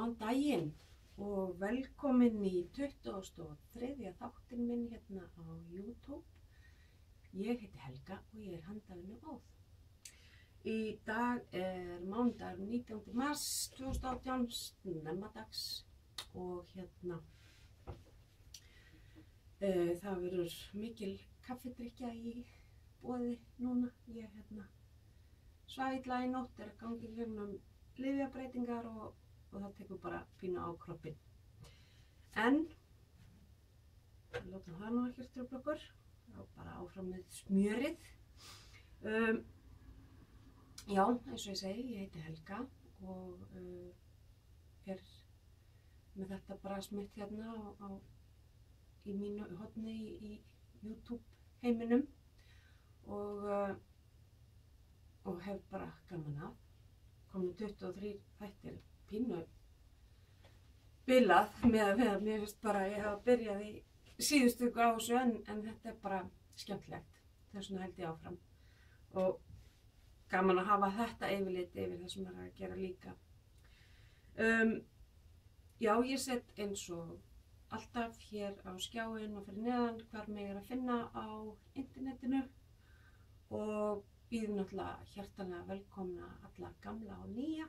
Góðan daginn og velkomin í 23. þáttinn minn hérna á YouTube. Ég heiti Helga og ég handavinnu Óð. Í dag mánudagur 19. mars 2018, snemadags og það verður mikil kaffidrykkja í boði núna. Ég svaf illa í nótt, að gangi gegnum lyfjabreytingar og það tekur bara pínu á kroppinn. En látum það nú ekkert trufla okkur, bara áfram með smjörið. Já, eins og ég segi, ég heiti Helga og er með þetta bara smitt hérna í mínu horni í YouTube heiminum og hef bara gaman af. Komin 23 þættir, pínu bilað með að mér finnst bara ég hafa byrjað í síðustu viku á þessu en þetta bara skemmtilegt. Þess vegna held ég áfram og gaman að hafa þetta yfirlit yfir það sem að gera líka. Já, ég set eins og alltaf hér á skjáinn og fyrir neðan hvar mig að finna á internetinu og býð náttúrulega hjartanlega velkomna alla gamla og nýja.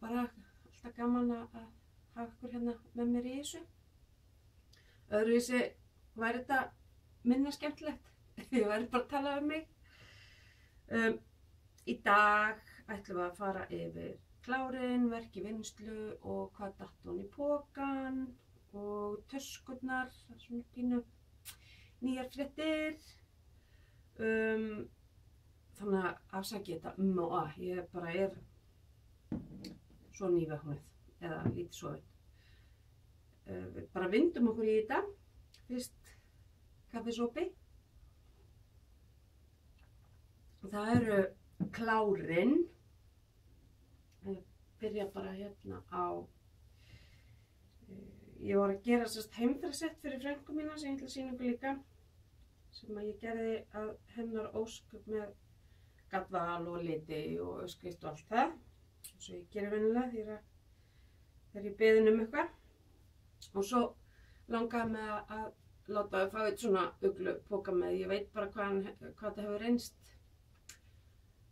Bara alltaf gaman að hafa ykkur hérna með mér í þessu. Öðruvísi væri þetta minna skemmtilegt. Ég væri bara að tala um mig. Í dag ætlum við að fara yfir klárinn, verk í vinnslu og hvað datt hún í pokann og töskurnar, svona pínu nýjar fréttir. Þannig að afsakið þetta ég bara er svo nývöknuð eða lítið sofin. Við bara vindum okkur í þetta. Fyrst kaffisopi. Það eru klárinn. Byrja bara hérna á ég var að gera heimferðarsett fyrir frænku mína sem ég ætla að sýna ykkur líka. Sem að ég gerði að hennar ósk með gatval og liti og öskrift og allt það. Eins og ég gerir venjulega þegar ég beðin eitthvað. Og svo langaði mig að láta þau fá eitt svona uglupoka með. Ég veit bara hvað það hefur reynst.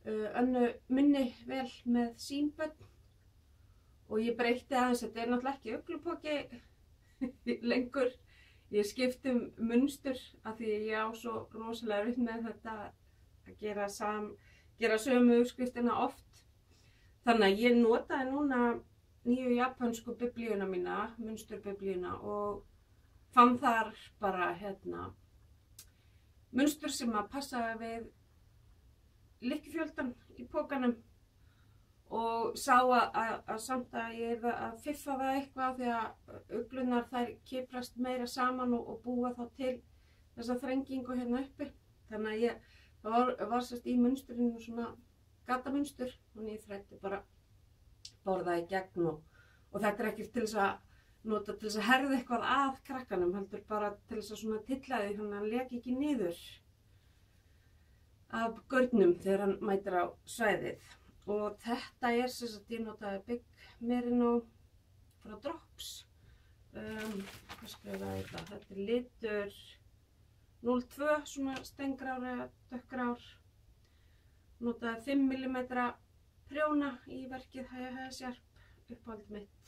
Önnu minni vel með sín börn. Og ég breytti aðeins, þetta er náttúrulega ekki uglupoki lengur. Ég skipti munstur af því ég á svo rosalega erfitt með þetta að gera sömu uppskriftina oft. Þannig að ég notaði núna nýju japansku biblíuna mína, munsturbiblíuna og fann þar bara munstur sem að passa við lykkjufjöldan í pokanum. Og sá að samt að ég er að fiffa það eitthvað því að uglunar þær kiprast meira saman og búa þá til þessa þrengingu hérna uppi. Þannig að það var í munsturinn svona gatamunstur og ég þrætti bara borða í gegn og þetta er ekki til þess að nota til þess að herða eitthvað að krakkanum, heldur bara til þess að svona tylla því þannig að hann leki ekki niður af gaurnum þegar hann mætir á svæðið. Og þetta er ég notaði Big Merino frá Drops. Hvað skrifaði þetta? Þetta er litur 02, svona steingrár eða dökkgrár. Notaði 5 mm prjóna í verkið Hæja Sjarp uppáhald mitt.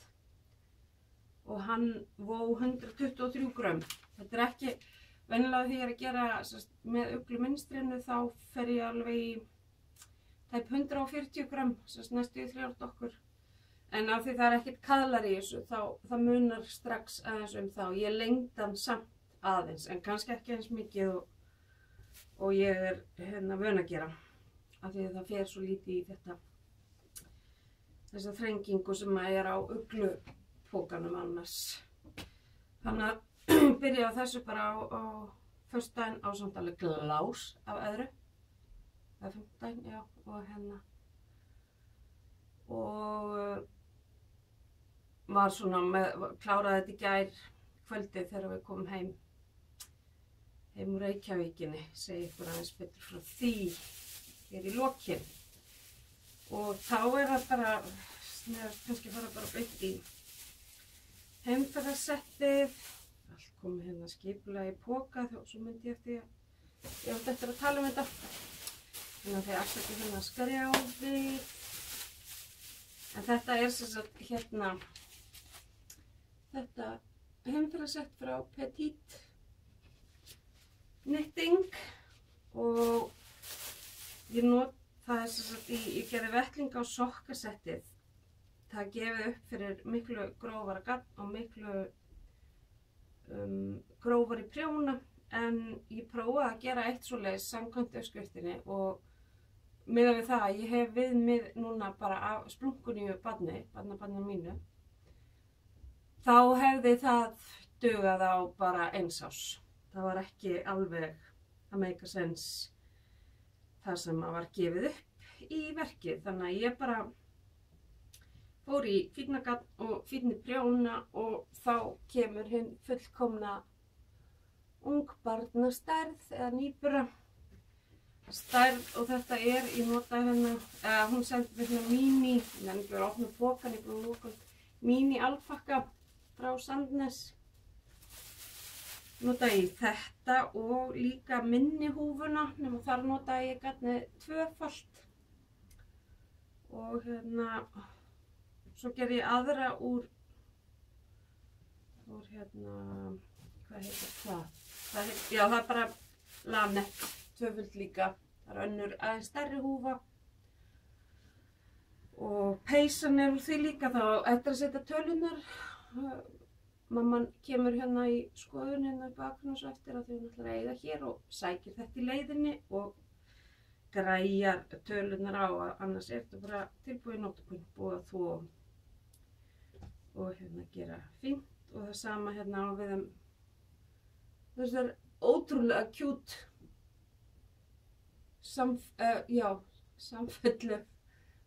Og hann vó 123 grömm. Þetta er ekki venjulega því ég er að gera með ugluminstrinu þá fer ég alveg í tæp 140 grömm, næstu í 3 okkur. En af því það er ekkert kaðlar í þessu, það munar strax aðeins þá. Ég lengdi hann samt aðeins, en kannski ekki eins mikið og ég er vön að gera. Af því það fer svo lítið í þessa þrengingu sem er á uglupokanum annars. Þannig að byrja á þessu bara á föstudaginn ásamt alveg glás af öðru. Það er 15, já, og var svona kláraði þetta í gær kvöldið þegar við komum heim úr Reykjavíkinni, segi ykkur aðeins betur frá því hér í lokin. Og þá er það bara Mér er kannski að fara bara beint í heimferðarsettið. Allt komið hérna skipulega í poka, þá svo myndi ég eftir ég átti eftir að tala þetta. Þannig að þið afsakið hérna skrjáfið. En þetta er sem sagt hérna, þetta heimferðarsett frá Petite Knitting og það er sem sagt, ég gerði vettling á sokkasettið. Það gefið upp fyrir miklu grófara garn og miklu grófari prjóna, en ég prófaði að gera eitt svoleiðis samkvæmt uppskriftinni og miðað við það að ég hef viðmið núna bara af splunkunýju barnabarni mínu, þá hefði það dugað á bara 1 árs. Það var ekki alveg að make sense það sem var gefið upp í verkið. Þannig að ég bara fór í fíknagarn og fínni prjóna og þá kemur hinn fullkomna ungbarnastærð eða nýbura stærð og þetta er, ég nota hérna, hún sendi mér hérna mini, ég nefnir ekki verið að opna pokan, ég búið að lóka mini alpakka frá Sandnes. Nota ég þetta og líka minni húfuna, nema þar nota ég garnið 2-falt. Og hérna, svo ger ég aðra úr hérna, hvað heitir það? Já, það er bara Lanett, 2-falt líka. Það er önnur aðeins stærri húfa. Og peysan er úr því líka, þá eftir að setja tölunar. Mamman kemur hérna í skoðun hérna í bakgrunn og svo eftir að þau ætlar að eiga hér og sækir þetta í leiðinni og græjar tölunar á, annars er þetta bara tilbúið nótkunn, búið að þvo og hérna gera fínt. Og það sama hérna á við þessar ótrúlega cute samfellu.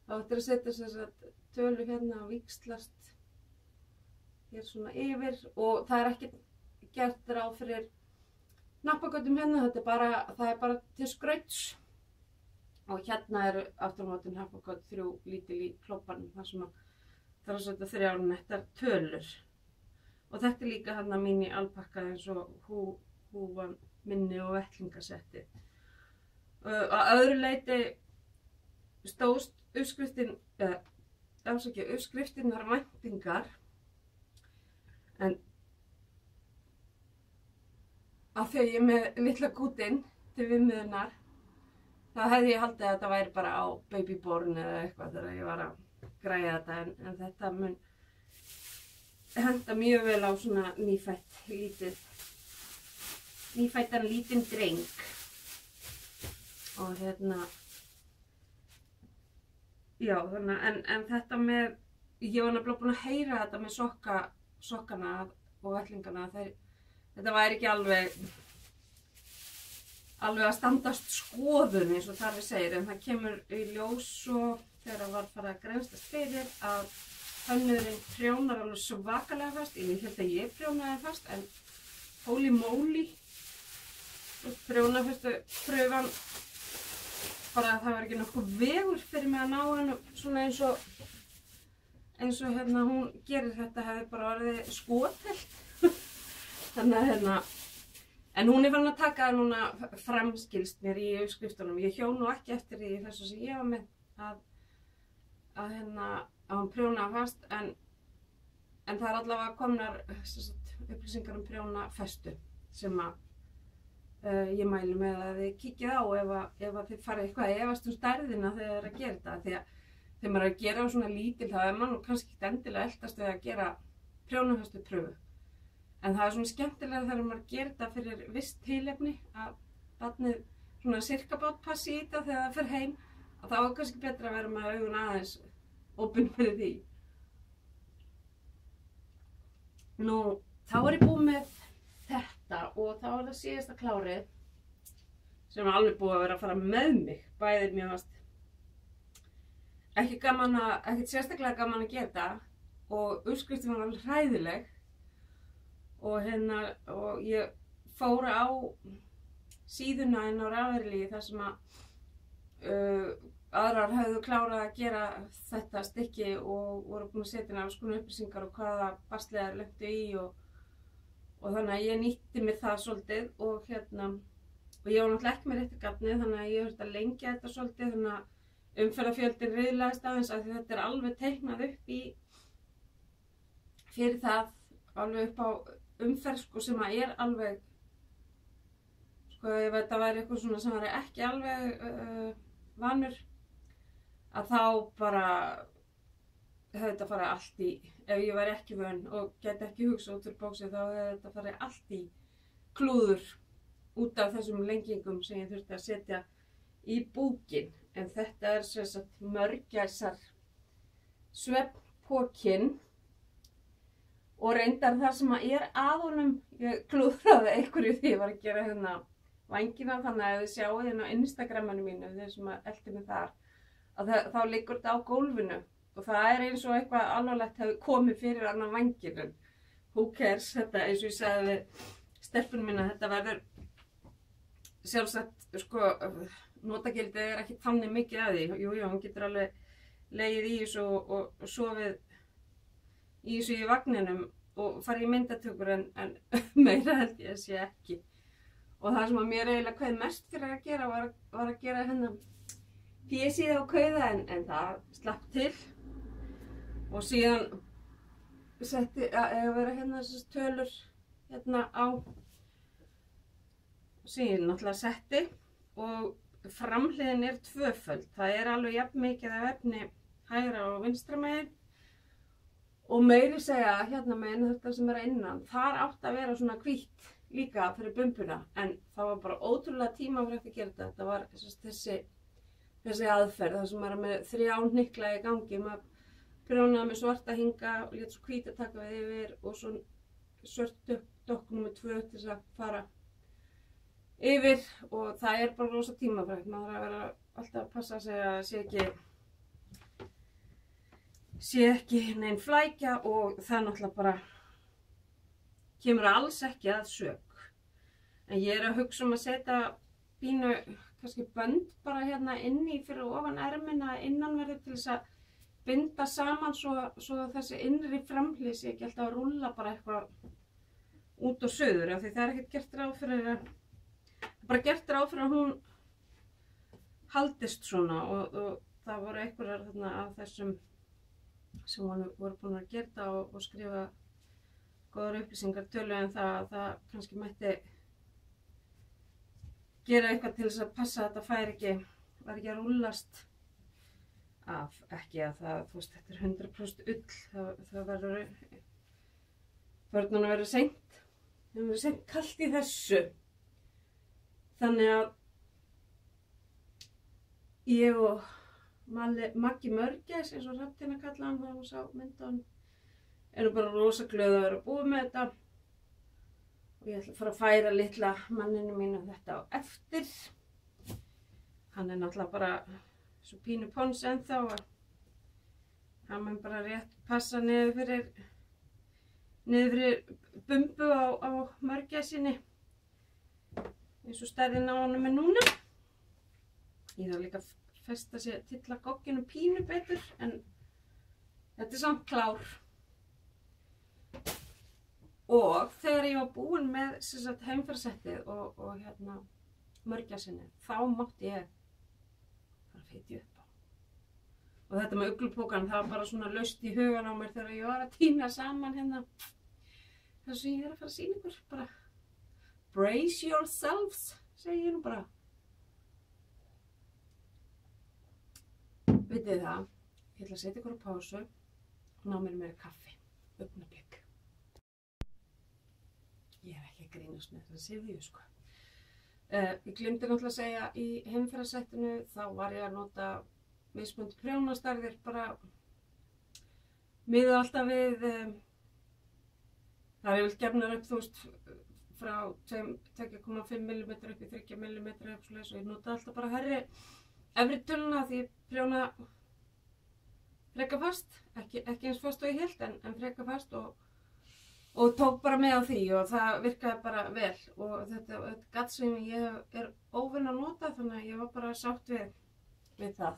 Þá ættir að setja þessar tölu hérna og víxlast hér svona yfir og það er ekki gert ráð fyrir nappagötum hérna, það er bara til skrauts. Og hérna eru aftur á móti nappagöt 3 lítil í klobbanum, þar sem það er að setja 3 nettar tölur. Og þetta er líka hérna mini alpakka eins og húfan minni og vettlingasettið. Að öðru leyti stóðst uppskriftinnar væntingar, en af því að ég er með litla kútinn til viðmiðunar, þá hefði ég haldið að þetta væri bara á babyborn eða eitthvað þegar ég var að græja þetta, en þetta mun henta mjög vel á svona nýfættan lítinn dreng. Og hérna, já, þannig, en þetta með, ég var nefnilega búin að heyra þetta með sokkana og vettlingana, þetta væri ekki alveg að standast skoðun eins og þar við segir, en það kemur í ljós og þegar það var farið að grennstast fyrir að hönnuðurinn prjónar alveg svakalega fast. Ég held að ég prjónaði fast, en holy moly, prjónafestu pröfan, bara það var ekki nokkuð vegur fyrir mig að ná hennu svona eins og hérna hún gerir. Þetta hefði bara orðið skotelt. Þannig að hérna, en hún er farin að taka það núna framskilst mér í uppskriftunum. Ég hjó nú ekki eftir því þessu sem ég var með að hún prjónaði fast, en það er allavega komnar upplýsingar um prjónafestu sem að ég mæli með að þið kíkið á ef að þið farið eitthvað að efast stærðina þegar þið er að gera þetta. Því að þegar maður er að gera svona lítil, þá er maður kannski ekki endilega eldast við að gera prjónafestu pröfu. En það er svona skemmtilega þegar maður gerir þetta fyrir visst tilefni, að barnið svona sirkabát passi í þetta þegar það fer heim, að þá er kannski betra að vera með augun aðeins opin fyrir því. Nú, þá er ég búin með þetta og þá er það síðasta klárið sem er alveg búið að vera að fara með mig. Bæðir mér fast ekkert sérstaklega gaman að gera þetta og uppskriftin var alveg hræðileg. Og ég fór á síðuna inn á Ravelry þar sem að aðrar höfðu klárað að gera þetta stykki og voru búin að setja inn alls konar upplýsingar og hvaða basliðar lentu í og þannig að ég nýtti mér það svolítið og ég var náttúrulega ekki með réttu gafni þannig að ég þurfti að lengja þetta svolítið þannig að umferðarfjöldin riðlaðist aðeins af því þetta alveg teiknað upp í fyrir það alveg upp á umferð sko sem að alveg sko ef þetta væri eitthvað svona sem væri ekki alveg vanur að þá bara hefði þetta farið allt í, ef ég væri ekki vön og geti ekki hugsað út úr bóksi þá hefði þetta farið allt í klúður út af þessum lengingum sem ég þurfti að setja í búkinn. En þetta sem sagt mörgæsar svefnpokinn og reyndar það sem að honum, ég klúðraði einhverju því ég var að gera vængina þannig að þið sjáu á Instagraminu mínu, þeir sem að elti mig þar, að þá liggur þetta á gólfinu og það eins og eitthvað alvarlegt hefði komið fyrir annan vængin en who cares, þetta eins og ég sagði við stelpunum mína, þetta verður sjálfsagt, sko, notagildið ekki þannig mikið af því, jú, hún getur alveg legið í þessu og sofið í þessu í vagninum og farið í myndatökur en meira held ég að sé ekki. Og það sem að mér eiginlega kveið mest fyrir að gera var að gera fésið á kauða en það slapp til og síðan setti að vera þessar tölur á síðan náttúrulega setti og framhliðin tvöföld. Það alveg jafn mikið af efni hægra og vinstra megin og meiri segja megin þetta sem að innan. Þar átti að vera svona hvítt líka fyrir bumbuna en það var bara ótrúlega tímafrekt að gera þetta. Þetta var þessi aðferð þar sem maður með 3 hnykla í gangi. Maður prjónaði með svarta hinga og lét svo hvíta taka við yfir og svo svört dokk númer 2 til þess að fara yfir og það bara rosa tímafrekt. Maður að vera alltaf að passa sig að sé ekki nein flækja og það náttúrulega bara kemur alls ekki að sök. En ég að hugsa að setja pínu, kannski bönd bara inni fyrir ofan ermina innanverðu til þess að binda saman svo þessi innri framhlið sé ekki alltaf að rúlla bara eitthvað út og suður af því það ekkert gert ráð fyrir bara gert ráð fyrir að hún haldist svona og það voru einhverjar af þessum sem voru búin að gera og skrifa góðar upplýsingar tölu en það kannski mætti gera eitthvað til þess að passa að þetta var ekki að rúllast af, ekki að það, þú veist, þetta 100% ull, það verður börnunum verður seint kalt í þessu þannig að ég og Maggi Mörgæs eins og Hrafntinna kallaði hann þegar hún sá myndan bara rosa glöð að vera búið með þetta og ég ætla að fara að færa litla manninu mínu þetta á eftir. Hann náttúrulega bara svo pínu pons ennþá að hann mun bara rétt passa niður fyrir bumbu á mörgæsinni eins og stærðin á honum núna. Ég þarf líka að festa sér tilla gogginu pínu betur en þetta samt klár. Og þegar ég var búin með heimferðsettið og mörgæsinni, þá mátti ég fara fitja upp á. Og þetta með uglupókan, það var bara svona laust í hugan á mér þegar ég var að tína saman það sem ég að fara að sýna ykkur, bara brace yourselves, segi ég nú bara. Vitið það, ég ætla að setja ykkur á pásu og ná mér meira kaffi, augnablik. Ég ekki að grínast með þetta sifju, sko. Ég glemdi náttúrulega að segja í heimferðarsettinu, þá var ég að nota mismunandi prjónastærðir, bara miða alltaf við, það vilt gefnar upp, þú veist, frá 2,5 mm upp í 3 mm og ég nota alltaf bara hærri efri töluna því ég prjóna freka fast, ekki eins fast og ég hélt en freka fast og tók bara með á því og það virkaði bara vel og þetta gatt sem ég óvinn að nota þannig að ég var bara sátt við við það.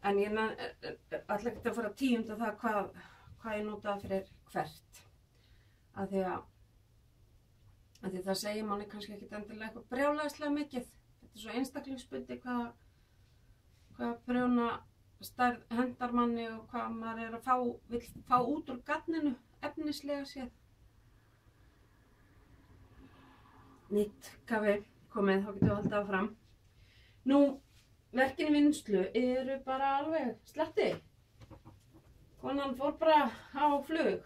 En ég ætla ekki að fara að tíunda það hvað ég notaði fyrir hvert. Af því það segir manni kannski ekkert endilega eitthvað brjálæðislega mikið. Þetta er svo einstaklingsbundi hvað prjóna stærð hendar manni og hvað maður er að vill fá út úr garninu efnislega séð. Nýtt kaffi komið, þá getum við haldið áfram. Nú, verkin í vinnslu eru bara alveg sletti. Konan fór bara á flug.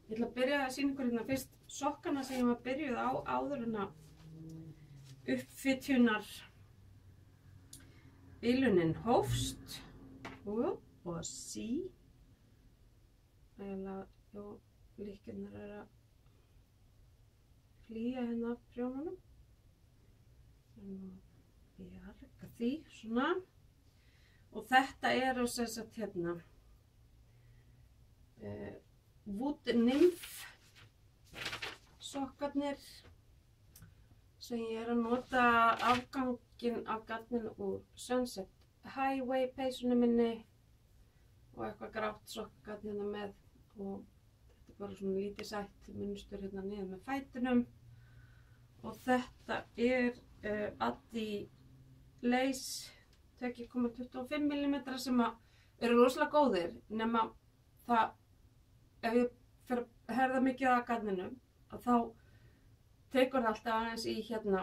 Ég ætla að byrja að sýna ykkur hérna fyrst sokkana sem ég var byrjuð á áður en að uppfitjunar bilunin hófst. Og sí. Líkirnar er að flýja hérna af prjónunum. Bjarga því, svona. Og þetta eru sem sagt hérna Wood Nymph sokkarnir sem ég er að nota afganginn af garninu úr Sunset Highway peysunni minni og eitthvað grátt sokkarn hérna með og þetta er bara svona lítið sætt munstur hérna niður með fætunum og þetta er Addi Lace 2,25 mm sem eru rosalega góðir nema það ef ég fer að herða mikið að garninu þá tekur það alltaf aðeins í hérna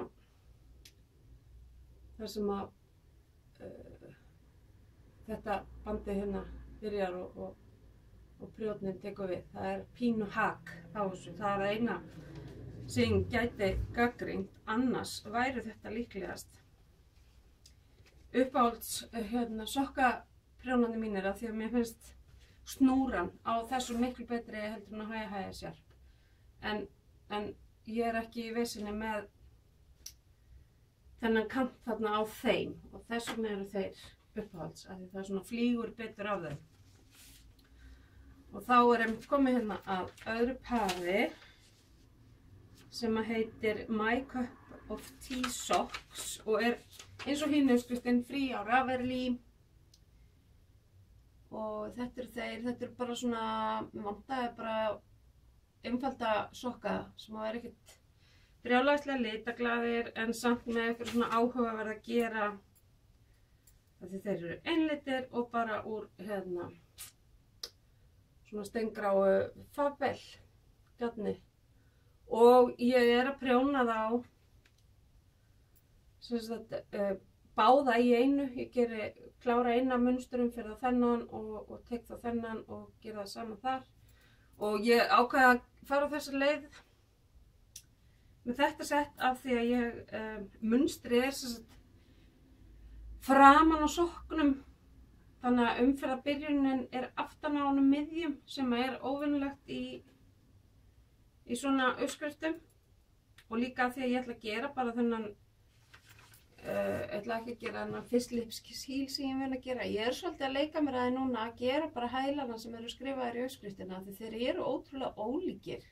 þar sem að þetta bandi hérna byrjar og prjóninn tekur við. Það er pínu hak á þessu. Það er eina sem gæti gagnrýnt, annars væri þetta líklegast. Uppáhalds sokkaprjónarnir mínir af því að mér finnst snúran á þessu miklu betri heldur en að hæja sér. En ég er ekki í vesinni með þennan kant þarna á þeim og þessum eru þeir uppáhalds af því það er svona flýgur betur af þeim. Og þá er einmitt komið hérna að öðru pari sem að heitir My Cup of Tea Socks og er eins og hinn uppskriftin frí á Ravelry. Og þetta eru bara svona, mér vantaði bara einfalda sokka sem að vera ekkert brjálæðislega litaglaðir en samt með eitthvað svona áhugaverð að gera af því þeir eru einlitir og bara úr hérna svona steingráu fabel garni og ég er að prjóna þá sem sagt báða í einu, ég klára eina munsturum fyrir þennan og tek þá þennan og gera það saman þar og ég ákveða að fara á þessa leið með þetta sett af því að ég munstrið er sem sagt framan á sokknum þannig að umferðarbyrjunin er aftan á honum miðjum sem er óvenjulegt í svona uppskriftum og líka af því að ég ætla að gera bara þennan ég ætla ekki að gera þennan fisslipskíl sem ég vil að gera. Ég er svolítið að leika mér að því núna að gera bara hælana sem eru skrifaðir í uppskriftina því þeir eru ótrúlega ólíkir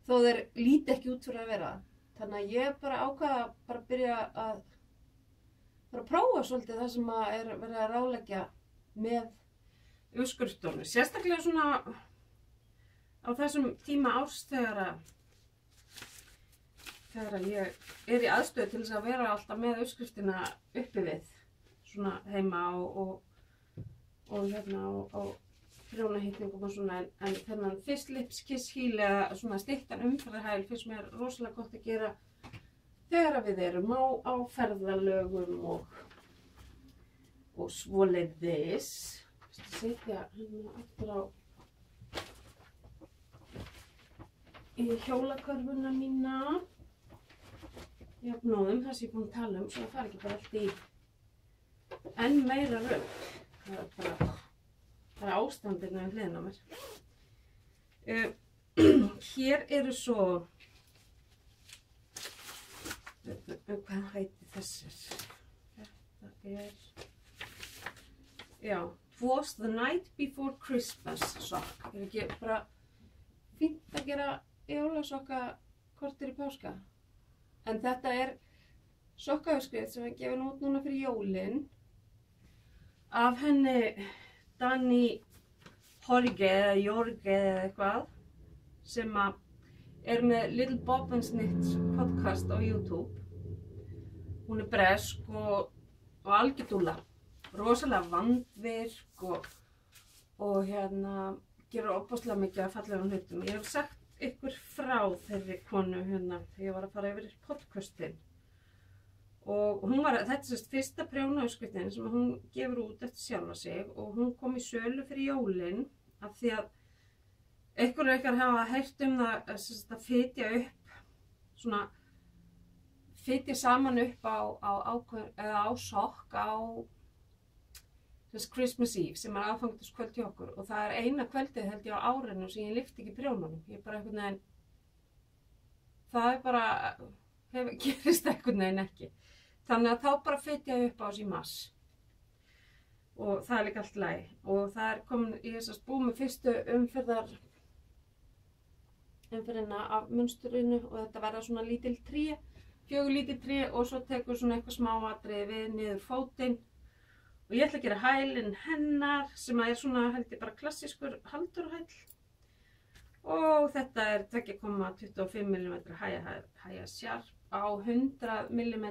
þó þeir líti ekki út fyrir að vera. Þannig að ég bara ákvaða bara byrja að bara prófa svolítið það sem er verið að ráðleggja með uppskriftunum. Sérstaklega svona á þessum tíma árs þegar ég er í aðstöðu til þess að vera alltaf með uppskriftina uppi við svona heima og hérna á prjónahitningum og svona en þennan fisslipskíl eða svona styttan umferðarhæl finnst mér rosalega gott að gera þegar við erum á ferðalögum og svoleiðis. Setja hérna aftur á í hjólakörfuna mína jafnóðum það sem ég er búin að tala svo það fari ekki bara allt í enn meira rögg. Það er ástandinu við hliðina á mér. Hér eru svo hvað heitir þessir? Þetta er já, Was the Night Before Christmas sokk. Er ekki bara fínt að gera jólasokka kortir í páska? En þetta er sokkauppskrift sem er gefin út núna fyrir jólin af henni Dani Jorge eða Jorge eða eitthvað sem er með Little Bob and Snitch podcast á YouTube. Hún er bresk og algjörðúlla, rosalega vandvirk og gerur ofboðslega mikið af fallegum hlutum. Ég hef sagt ykkur frá þeirri konu þegar ég var að fara yfir podcastin. Og hún þetta er sérst fyrsta prjónauppskriftin sem hún gefur út eftir sjálfa sig og hún kom í sölu fyrir jólin af því að einhverjir ykkar hafa heyrt það að fitja saman upp á sokk á Christmas Eve sem er aðfangadagskvöld hjá okkur og það er eina kvöldið held ég á árinu sem ég lyfti ekki prjónunum. Ég bara einhvern veginn, það er bara, gerist einhvern veginn ekki. Þannig að þá bara fitja ég upp á þessi mars og það er líka allt í lagi. Og það er komin, ég hef búið með fyrstu umferðina af munsturinu og þetta verða svona lítil tré, 4 lítil tré og svo tekur svona eitthvað smáatriði við niður fótinn. Og ég ætla að gera hælinn hennar sem er svona held ég bara klassískur haldurhæll. Og þetta er 2,25 mm hæja sjarp á 100 mm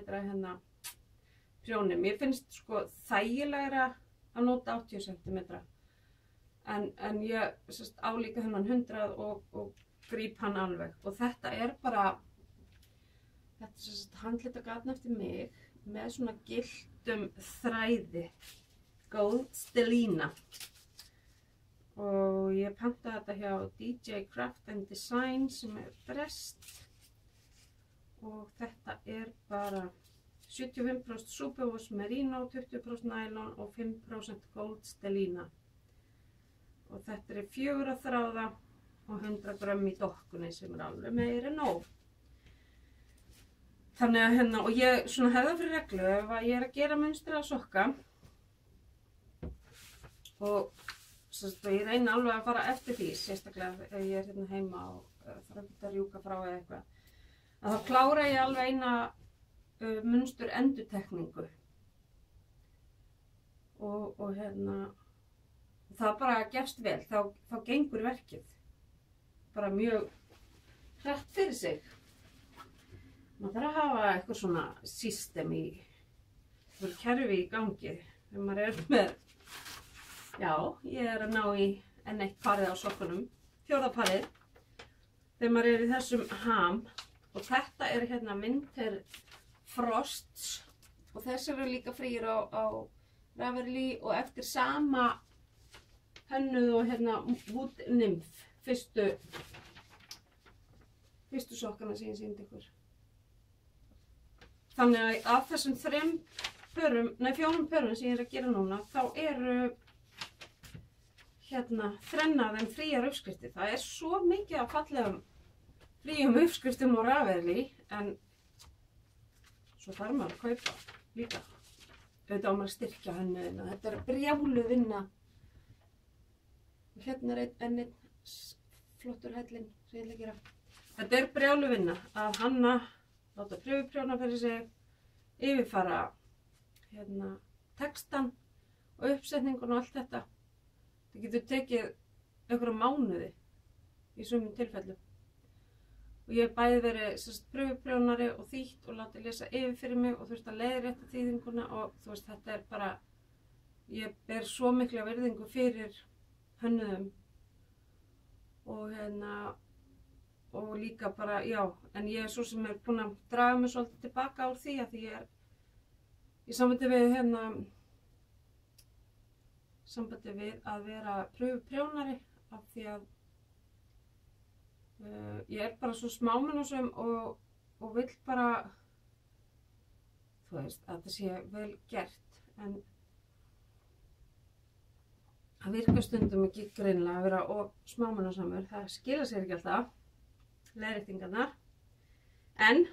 prjóni. Mér finnst sko þægilegra að nota 80 cm. En ég álíka þennan 100 og gríp hann alveg. Og þetta er bara, þetta er handlitagatn eftir mig með svona gylltum þræði, Gold Stellina. Og ég pantaði þetta hjá DJ Craft and Design sem er brest. Og þetta er bara 75% superwash merino, 20% nylon og 5% Gold Stellina. Og þetta er 4 þráða og 100 grömm í dokkunni sem er alveg meira en nóg. Þannig að og ég svona hefða fyrir reglu ef að ég er að gera munstra sokka og ég reyna alveg að fara eftir því, sérstaklega ef ég er heima og þarf ekki að rjúka frá eða eitthvað, að þá klára ég alveg eina munstur endurtekningu og það bara gefst vel, þá gengur verkið bara mjög hratt fyrir sig. Maður þarf að hafa eitthvað svona system kerfi í gangi þegar maður er með, já, ég er að ná í enn eitt parið á sokkunum, 4. parið, þegar maður er í þessum ham og þetta er Winter Frosts og þessi eru líka frýr á Ravelry og eftir sama hönnuð og Wood Nymph, fyrstu sokkana sem ég sýndi ykkur. Þannig að af þessum 4 pörum sem ég er að gera núna, þá eru 3 af þeim fríar uppskriftir. Það er svo mikið af fallegum fríum uppskriftum á Ravelry, en svo þarf maður að kaupa líka. Auðvitað á maður að styrkja hönnuðina. Þetta er brjálu vinna. Og er einn flottur hellinn sem ég ætla að gera. Þetta er brjálu vinna að hanna, láta pröfuprjóna fyrir sig, yfirfara textan og uppsetningun og allt þetta. Það getur tekið einhverja mánuði í sumum tilfellum. Og ég hef bæði verið pröfuprjónari og þýtt og látið lesa yfir fyrir mig og þurfti að leiðrétta þýðinguna og þú veist, þetta er bara, ég ber svo mikla virðingu fyrir hönnuðum og líka bara, já, en ég er svo sem er búin að draga mig svolítið tilbaka úr því að því ég er í sambandi við að vera pröfuprjónari af því að ég er bara svo smámennasöm og vill bara, þú veist, að það sé vel gert, en það virkar stundum ekki greinilega að vera of smámennasamur, það skila sér ekki alltaf. Leiðréttingarnar, en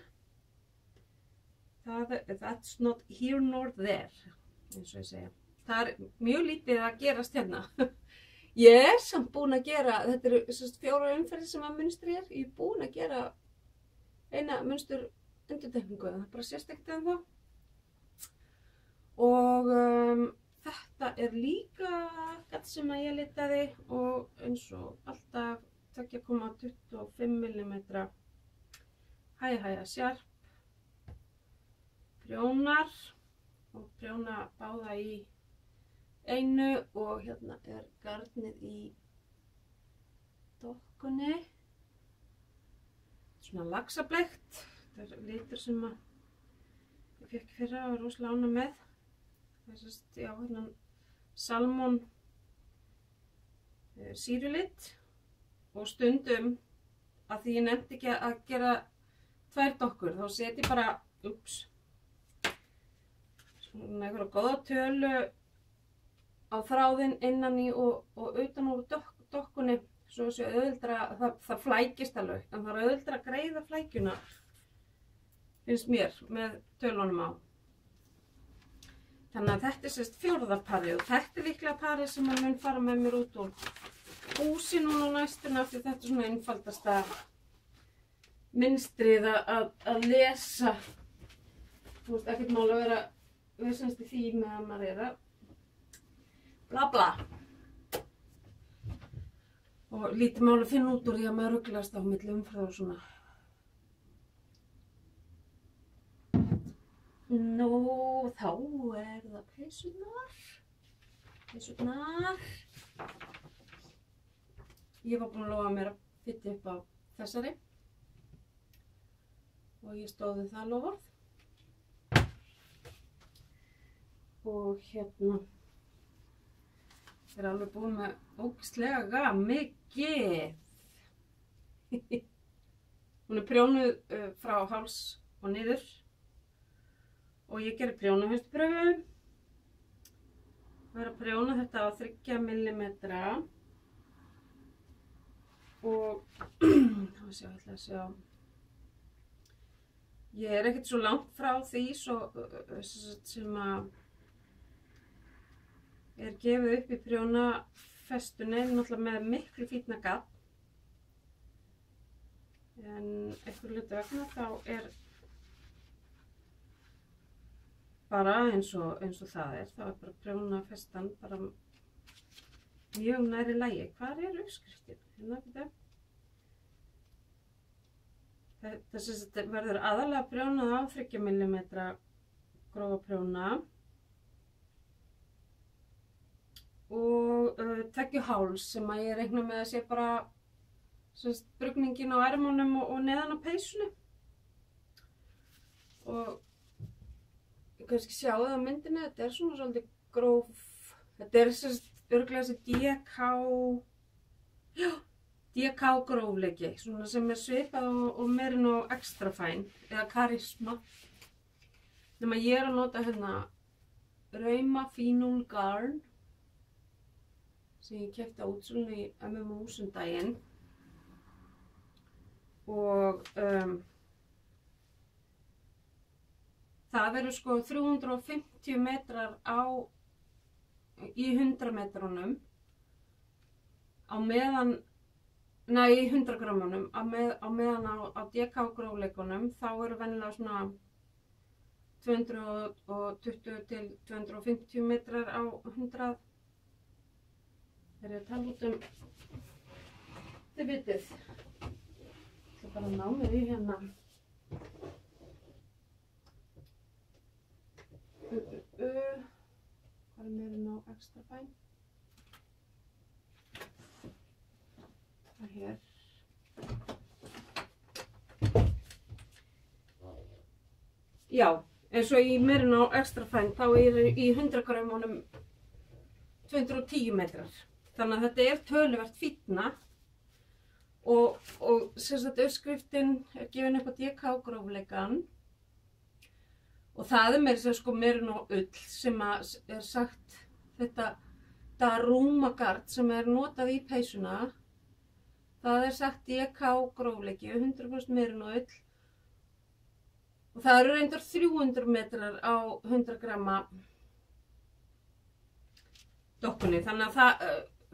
that's not here nor there, eins og ég segja. Það er mjög lítið að gerast hérna. Ég er samt búin að gera, þetta eru 4 umferðir sem að munstri ég er búin að gera eina munstur endurtekningu, það bara sést ekkert en það. Og þetta Þetta er líka gatt sem að ég litaði og eins og alltaf 2,25 mm hæja sjarp prjónar og prjóna báða í einu og hérna er garnið í dokkunni. Svona laxableikt, þetta er litur sem að ég fékk fyrra og var rosalega ánægð með. Þessast, já, hérna salmon sýrulit og stundum að því ég nefndi ekki að gera 2 dokkur, þá set ég bara, svona einhverja góða tölu á þráðinn innan í og utan úr dokkunni, svo sé auðveldra, það flækist alveg, en það er auðveldra að greiða flækjuna, finnst mér, með tölunum á. Þannig að þetta er sérst 4. parið og þetta er líklega parið sem mun fara með mér út úr húsi núna næstuna, því þetta er svona einfaldasta mynstrið að lesa. Þú veist, ekkert mál að vera vissast í því með að maður er að bla bla. Og lítið mál að finna út úr því að maður ruglast á milli umferðar og svona. Nú, þá er það peysurnar. Ég var búin að lofa mér að fylla upp á þessari. Og ég stóð við það loforð. Og hérna er alveg búin með ógeðslega mikið. Hún er prjónuð frá háls og niður. Og ég gerir prjónuhaustapröfu. Það er að prjóna þetta á 3 mm. Og þá ég ætla að sjá. Ég er ekkert svo langt frá því sem að er gefið upp í prjónafestunni, náttúrulega með miklu fínna gabb. En einhver hluti vegna þá er bara eins og það er. Það er bara prjónafestan bara mjög næri lagi. Hvar er uppskriftin? Hérna þetta. Þetta verður aðalega prjónað á 3 mm grófa prjóna. Og 2,5 sem að ég reikna með að sé bara brugningin á ermunum og neðan á peysunni. Og ég kannski sjá það á myndinni, þetta er svona svolítið gróf. Þetta er örugglega þessi DK grófleiki, svona sem er svipað og Merino Extra Fine eða Karisma. Nema ég er að nota hérna Rauma Fínul Garn sem ég keypti á útsölunni í MMO daginn. Og það eru sko 350 metrar í 100 metrunum á meðan, nei, í 100 grammunum á meðan á DK grófleikunum þá eru venjulega svona 220 til 250 metrar á 100. Þegar ég tala út þið vitið. Það bara ná mér í hérna. Hvað er Merino Extra Fine? Það er hér. Já, eins og í Merino Extra Fine þá er í 100 grammunum 210 metrar. Þannig að þetta er töluvert fínna og sem sagt uppskriftin er gefin upp á DK grófleikan og það er meira sem sko Merino ull sem er sagt þetta Daruma gard sem er notað í peysuna. Það er sagt DK grófleiki, 100% Merino ull og það eru reyndar 300 metrar á 100 gramma dokkunni. Þannig að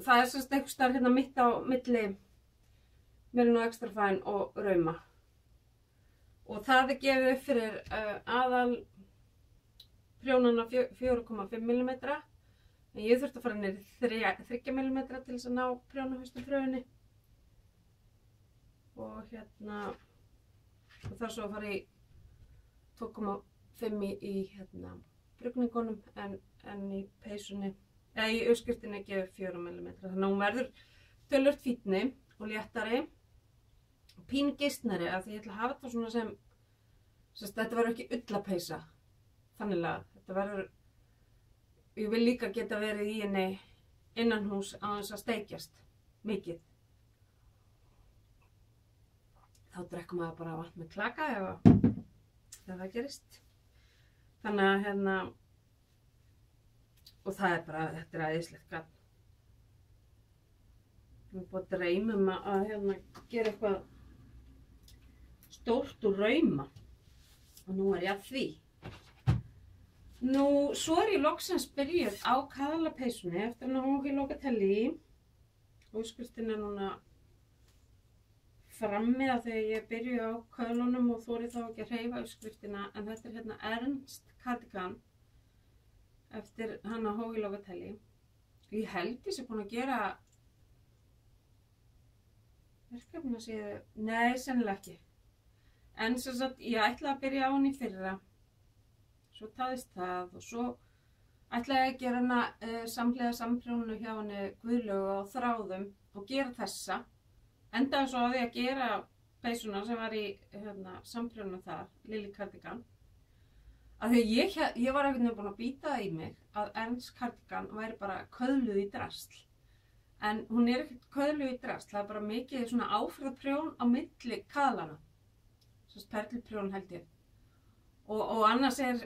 það er semst einhvers staðar hérna mitt á milli Merino Extra Fine og Rauma. Og það er gefið upp fyrir aðal prjónana 4,5 mm En ég þurfti að fara niður 3 mm til þess að ná prjónahaustapröfunni. Og og það svo að fara í 2,5 í brugningunum en í peysunni, eða í uppskriftinni gefur 4 mm. Þannig að hún verður töluvert fínni og léttari og pínu gistnari af því ég ætla að hafa þetta svona sem þetta verður ekki ullapeysa. Þannig að þetta verður, ég vil líka geta verið í henni innanhús á þess að steikjast mikið. Þá drekkum maður bara vatn með klaka ef það gerist. Þannig að og það bara, þetta æðislegt gagn. Ég er búin að dreyma að gera eitthvað stórt úr rauma og nú er ég að því. Nú, svo er ég loksins byrjuð á kaðalapeysunni eftir að hún í Locatelli. Útskriftin er núna frammi að þegar ég byrjuð á köðlunum og þori þá ekki að hreyfa uppskriftina, en þetta er Ernst Cardigan eftir hana Hói Locatelli. Ég held ég sé búin að gera verkefnasíðu, nei, sennilega ekki. En sem sagt, ég ætlaði að byrja á henni í fyrra, svo taðist það og svo ætlaði ég að gera hana samhliða samprjóninu hjá henni Guðlaugu á Þráðum og gera þessa. Endaði svo á því að gera peysuna sem var í samprjóninu þar, Lily Cardigan. Af því ég var einhvern veginn búin að býta það í mig að Ernst Cardigan væri bara köðluð í drasl. En hún er ekkert köðluð í drasl, það er bara mikið svona áferðarprjón á milli kaðlana. Svo perluprjón held ég. Og annars er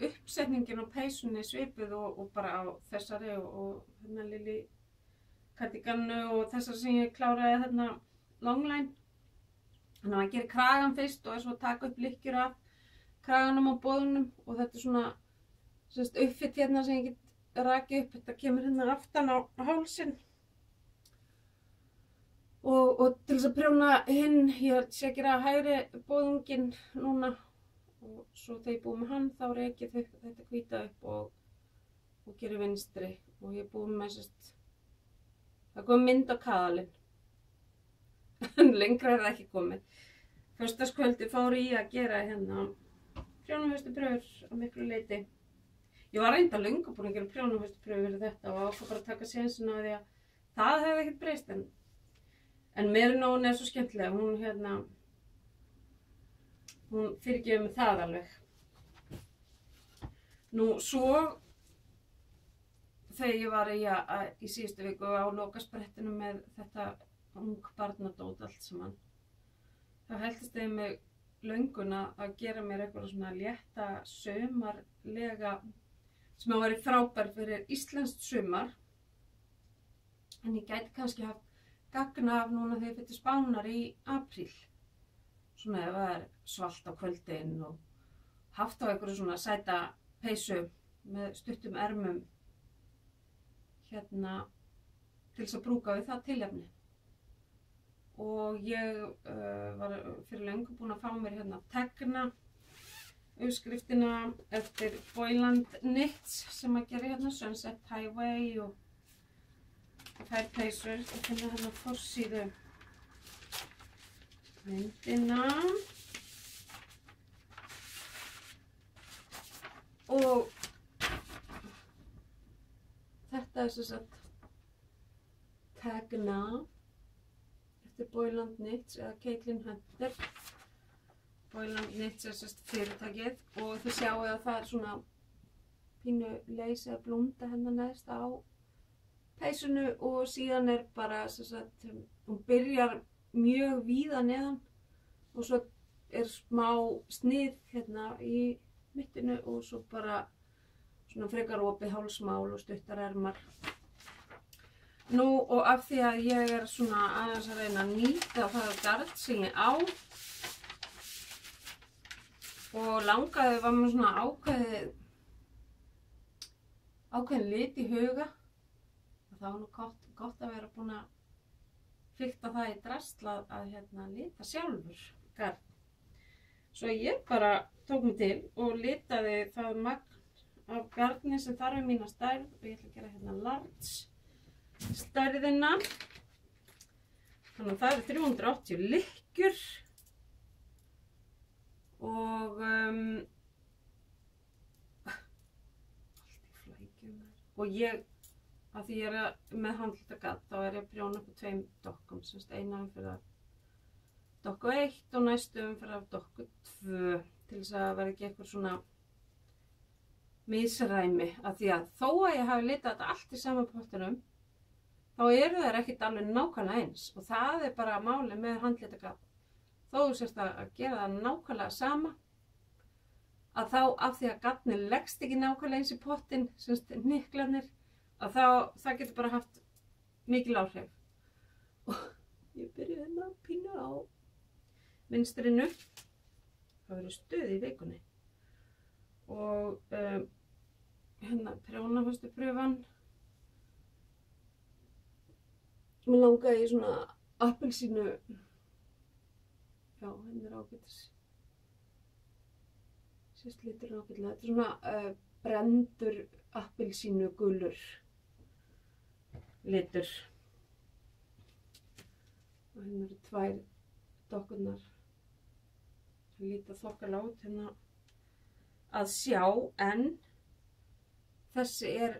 uppsetningin á peysunni svipuð og bara á þessari og Lily Cardiganu og þessar sem ég kláraði longline. Þannig að maður gerir kragan fyrst og er svo að taka upp lykkjur af kraganum á boðunum og þetta er svona uppfitt sem ég get rakið upp. Þetta kemur aftan á hálsinn. Og til þess að prjóna hinn, ég sé að gera hægri boðunginn núna og svo þegar ég búið með hann þá rek ég þetta hvíta upp og gerir vinstri og ég er búið með það kom mynd á kaðalinn. En lengra er það ekki komið. Föstudagskvöldi fór ég að gera prjónahaustapröfur á miklu leyti. Ég var reyndar löngu búin að gera prjónahaustapröfur fyrir þetta og ákvað bara að taka sénsinn á því að það hefði ekkert breyst en Merinón er svo skemmtilega. Hún fyrirgefur mig það alveg. Nú svo þegar ég var í síðustu viku á lokasprettinu með þetta ungbarnadót allt saman, þá heldist ég mig löngun að gera mér eitthvað svona létta sumarlega sem að væri frábær fyrir íslenskt sumar, en ég gæti kannski haft gagn af núna þegar ég fer til Spánar í apríl, svona ef það er svalt á kvöldin og haft á einhverju svona sæta peysu með stuttum ermum til þess að brúka við það tilefni. Og ég var fyrir löngu búin að fá mér Tegna uppskriftina eftir Boyland Knits sem að gera Sunset Highway og þær peysur. Ég finna forsíðu myndina og þetta er sem sagt Tegna eftir Boyland Knits eða Caitlin Hunter. Boyland Knits er sem sagt fyrirtækið og þið sjáu að það er svona pínu leys eða blúnda neðst á peysunu og síðan er bara sem sagt, hún byrjar mjög víða neðan og svo er smá snið í mittinu og svo bara svona frekar opið hálsmál og stuttar ermar. Nú og af því að ég er svona aðeins að reyna að nýta það garð sem ég á og langaði var með svona ákveðin lit í huga og það var nú gott að vera búin að fikta það í drasl að lita sjálfur garð. Svo ég bara tók mig til og litaði það magn af garni sem þarf við mína stærð og ég ætla að gera hérna large stærðina. Þannig að það eru 380 lykkjur og allt í flækjum og ég, að því ég er með handlitagat, þá er ég að prjóna upp á 2 dokkum, semst eina umferð af dokku 1 og næstu umferð af dokku 2 til þess að vera ekki eitthvað svona misræmi, af því að þó að ég hafi litað þetta allt í sama pottinum þá eru þær ekkert alveg nákvæmlega eins og það er bara máli með handlitagat. Þó þú sérst að gera það nákvæmlega sama að þá af því að gatnið leggst ekki nákvæmlega eins í pottin, semst hnyklarnir, að það getur bara haft mikil áhrif. Og ég byrjaði hérna að pína á vinstrinu, það verður stuð í vikunni og hérna prjóna fyrstu pröfan. Mér langaði í svona appelsínu, já henni er ágætis, sést litur ágætlega, þetta er svona brendur appelsínu gulur litur og hérna eru 2 dokkurnar sem líta þokkalega út hérna að sjá, en þessi er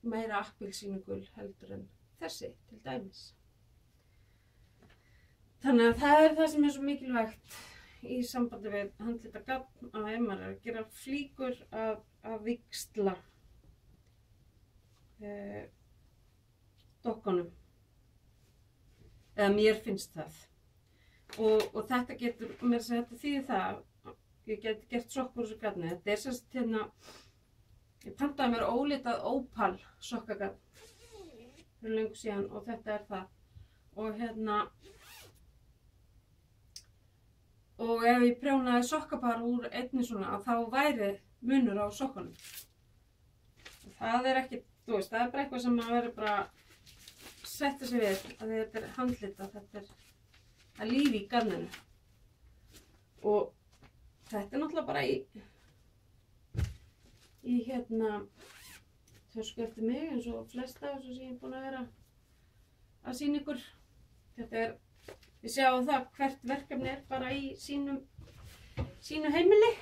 meira appelsínugul heldur en þessi til dæmis. Þannig að það er það sem er svo mikilvægt í sambandi við handlitagat að ef maður er að gera flíkur að víxla dokkunum, eða mér finnst það. Og þetta getur, mér að segja þetta þýðir það, ég geti gert sokkur úr þessu gatni. Þetta er sérst hérna, ég pantaði mér ólitað ópal sokkagat fyrir löngu síðan og þetta er það. Og hérna, og ef ég prjónaði sokkapar úr einni svona, þá væri munur á sokkunum. Það er ekki, þú veist, það er bara eitthvað sem maður verður bara að setja sig við, að þetta er handlitað, þetta er að lífi í garninu. Og þetta er náttúrulega bara í hérna tösku eftir mig, eins og flesta af þessu sem ég er búin að vera að sýna ykkur. Þetta er, við sjáum það hvert verkefni er bara í sínu heimili.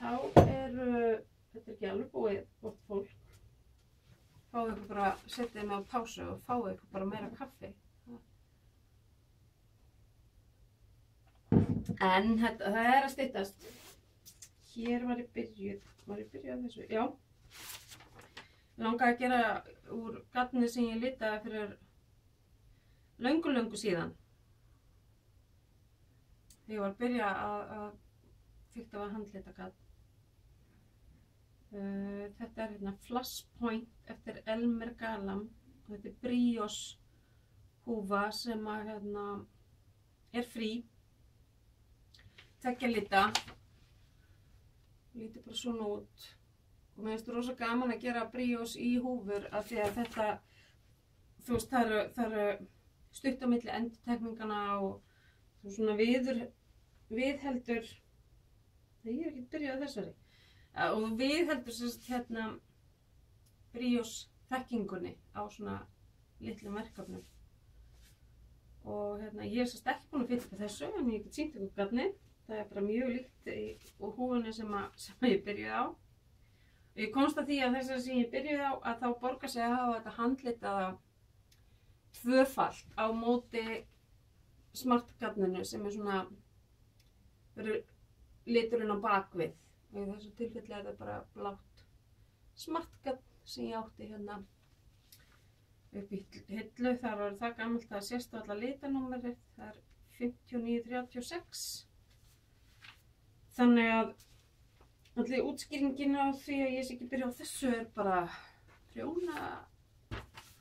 Þá þetta er ekki alveg búið gott fólk. Fáðu ykkur bara, setja mig á pásu og fáðu ykkur bara meira kaffi. En það er að styttast. Hér var ég byrjuð þessu, já. Ég langaði að gera úr gatni sem ég litaði fyrir löngu síðan. Þegar ég var að byrja að fikta við handlitagat. Þetta er hérna Flashpoint eftir Elmer Galam og þetta er Brioche húfa sem að hérna er frí. 2 lita, lítur bara svona út og mér finnst rosa gaman að gera Brioche í húfur af því að þetta, þú veist, það eru stutt á milli endurtekningana og svona viðheldur, nei ég er ekki byrjað á þessari, og viðheldur sérst hérna Brioche þekkingunni á svona litlum verkefnum og hérna ég er sérst ekki búin að fylla þessu en ég get sýnt ykkur gatni. Það er bara mjög líkt og húfunni sem ég byrjuði á. Og ég komst að því að þessari sem ég byrjuði á að þá borgar sig að hafa þetta handlitaða 2-falt á móti smartgatninu sem er svona liturinn á bakvið. Og í þessu tilfelli er þetta bara blátt smartgatn sem ég átti hérna upp í hillu. Þar var það gamalt að sést á alla litanúmerið. Það er 5936. Þannig að allir útskýringin á því að ég sé ekki byrja á þessu er bara prjóna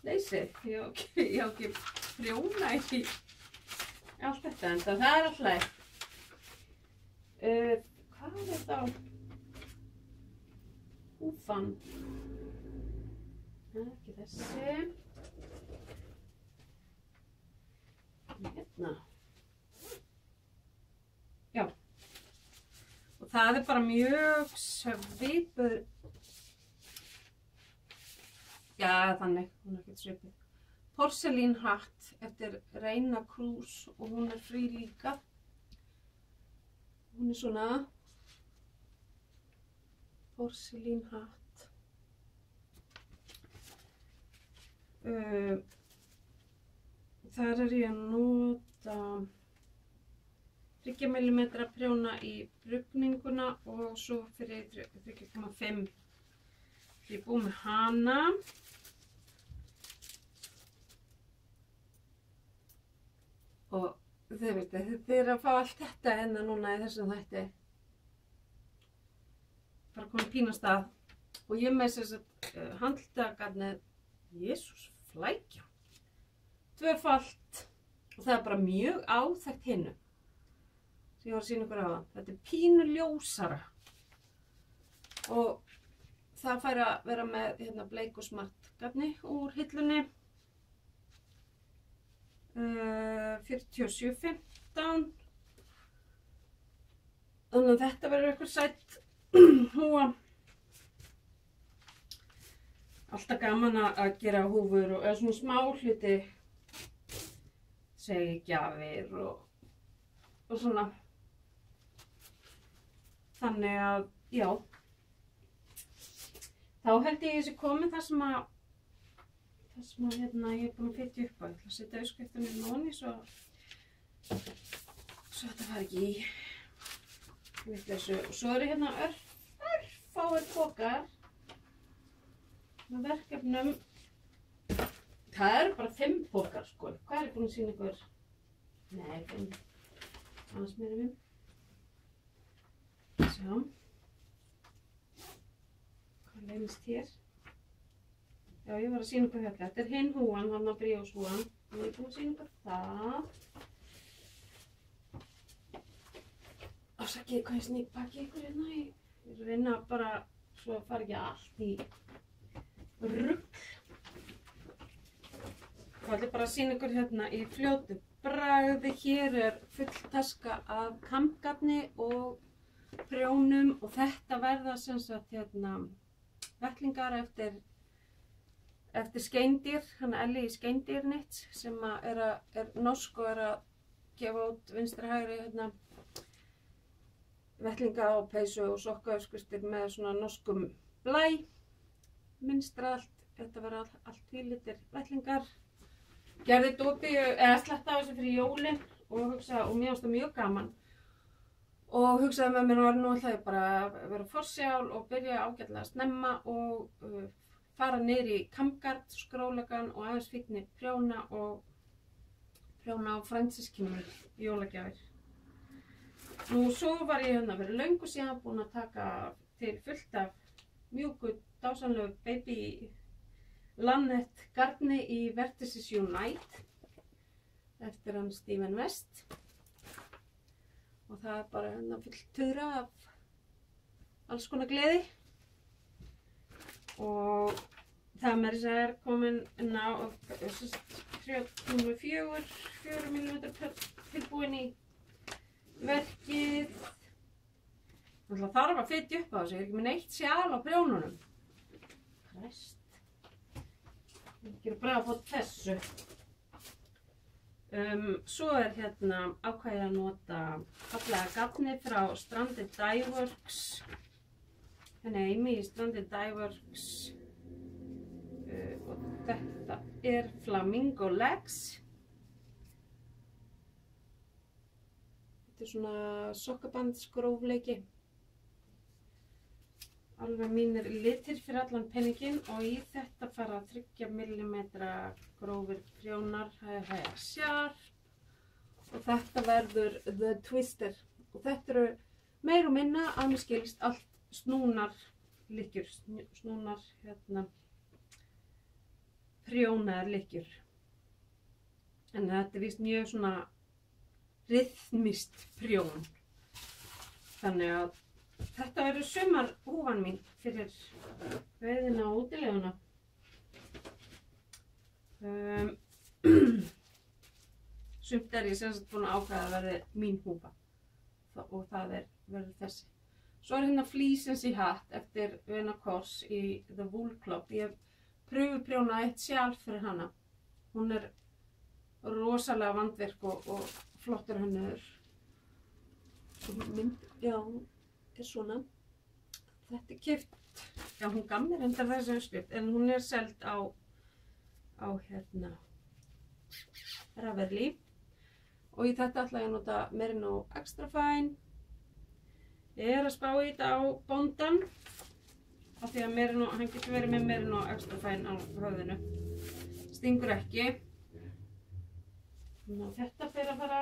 leysi. Ég á ekki prjóna í allt þetta, en það er alltaf. Hvað er þá? Húfan. Ekki þessi. Hérna. Já. Og það er bara mjög svipuð Já, þannig, hún er ekkert svipuð. Porcelain hatt eftir Reina Cruz og hún er frí líka. Hún er svona porcelain hatt. Þar er ég að nota 3 mm prjóna í brugninguna og svo fyrir 3,5. Ég er búin með hana. Og þið veitir, þið eru að fá allt þetta hérna núna í þessum þætti. Bara komið pínast að. Og ég með þess að handlitagarnið, Jesús, flækja. 2-falt. Og það er bara mjög áþekkt hinnu. Sem ég var að sýna ykkur á það. Þetta er pínu ljósara. Og það fær að vera með hérna bleik og smart garni úr hillunni. 47,15. Þannig að þetta verður eitthvað sætt húfa. Alltaf gaman að gera húfur og svona smá hluti, segi gjafir og svona. Þannig að, já. Þá held ég þessi komið þar sem að hérna, ég er búin að fitja upp á. Ég ætla að setja uppskriftunni nóni svo þetta fari ekki í vitleysu. Og svo eru hérna örfáir pokar með verkefnum. Það eru bara 5 pokar, sko. Hvað er ég búin að sýna ykkur? Nei, 5. Annars meira 5. Sjá. Hvað leynist hér? Já, ég var að sýna ykkur þetta. Þetta er hinn húan, hann á bríóshúan. Ég er búin að sýna ykkur það. Afsakið hvað ég sníkpakki ykkur hérna. Ég er að reyna bara svo að fara ekki allt í rugl. Það ætla bara að sýna ykkur hérna í fljótu bragði. Hér er full taska af kampgarni og prjónum og þetta verða sem sagt hérna vettlingar eftir skeindýr, hann Elli í Skeindýrnits sem er norsk og er að gefa út vinstri hægri hérna vettlinga og peysu og sokkaöskustir með svona norskum blæ. Mynstra allt, þetta verða allt tvílitir vettlingar. Gerði dópi eða sletta á þessu fyrir jólin og mér fannst það mjög gaman. Og hugsaði með mér nú ætla ég bara að vera forsjál og byrja ágætlega að snemma og fara niður í kampgard, skrólegan og aðeins fínni prjóna á fransískinu jólagjafir. Nú svo var ég hérna fyrir löngu síðan búin að taka til fullt af mjúku, dásamlegu baby Lannett garni í Vertices Unite eftir hann Stephen West. Og það er bara hérna fullt tuðra af alls konar gleði. Og það með þess að komin inn á 4 mm tilbúin í verkið. Það þarf að fitja upp á þessu, ég er ekki með neitt sjal á prjónunum. Kræst. Ég er ekki bara að fá þessu. Svo er hérna ákvæði að nota fallega garni frá Stranded Dyeworks. Nei, í Stranded Dyeworks og þetta er Flamingo Legs. Þetta er svona sokkabandsgrófleiki. Alveg mínir litir fyrir allan penninginn og í þetta fara 3 mm grófir prjónar, sjarp og þetta verður The Twister og þetta eru meir og minna að mér skilst allt snúnar lykkjur, snúnar hérna prjónaðar lykkjur. En þetta er víst mjög svona ryþmist prjón. Þannig að þetta verður sumarhúfan mín fyrir veiðina og útileguna. Sumt er ég sem sagt búin að ákveða að verði mín húfa og það verður þessi. Svo er hérna Fleecency hatt eftir Vena Kors í The Wool Club. Ég hef pröfuprjóna eitt sjálf fyrir hana. Hún er rosalega vandvirk og flottur hönnuður. Mynd, já, hún er svona. Þetta er keypt, já, hún gaf mér endar þessi uppskrift, en hún er seld á hérna Ravelli. Og í þetta ætla ég að nota Merino Extra Fine. Ég er að spá í þetta á bóndan, af því að Merino, hann getur verið með Merino Extra Fine á höfðinu. Stingur ekki. Ná, þetta fer að fara.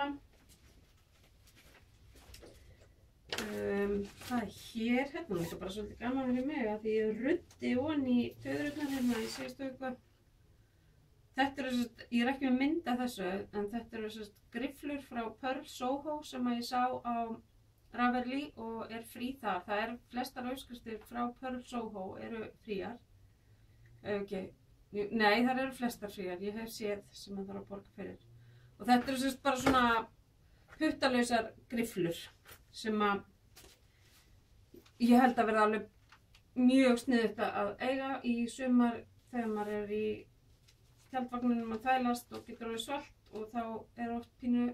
Það er hér, hérna, þetta er bara svolítið gaman fyrir mig, af því ég ruddi onni í töðrurnar hérna í síðustu viku. Þetta eru ég er ekki með mynd af þessu, en þetta eru grifflur frá Pearl Soho sem ég sá á Ravelli og er frí þar. Það er flestar uppskriftir frá Pearl Soho eru fríar. Okay. Nei, það eru flestar fríar. Ég hef séð sem það þarf að borga fyrir. Og þetta eru bara svona puttalausar grifflur sem að ég held að verða alveg mjög sniðugt að eiga í sumar þegar maður er í tjaldvagninum að þvælast og getur alveg svalt og þá er oft pínu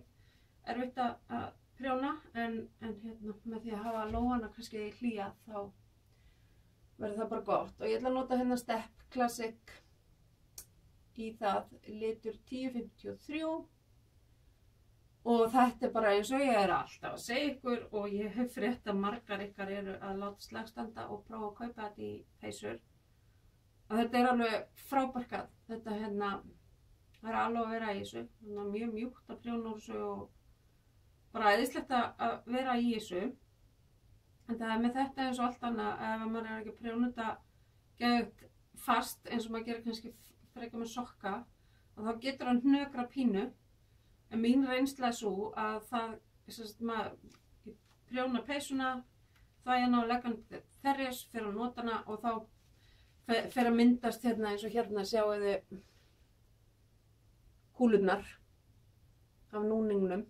erfitt að prjóna en hérna með því að hafa lóana kannski í hlýja þá verður það bara gott. Og ég ætla að nota hérna Step Classic í það litur 1053 og þetta er bara eins og ég er alltaf að segja ykkur og ég hef frétt að margar ykkar eru að láta slagstanda og prófa að kaupa þetta í peysur. Og þetta er alveg frábærkað. Þetta hérna, það er alveg að vera í þessu. Þannig að mjög mjúkt að prjóna úr þessu og bara æðislegt að vera í þessu. En það er með þetta eins og allt annað, ef maður er ekki að prjóna þetta geðugt fast eins og maður gerir kannski frekar með sokka, og þá getur hann hnökra pínu. En mín reynsla er svo að það, maður prjóna peysuna, þvægina og legga hann þerris fyrir að nota hana og þá fer að myndast hérna eins og hérna sjáu þið kúlurnar af núningnum.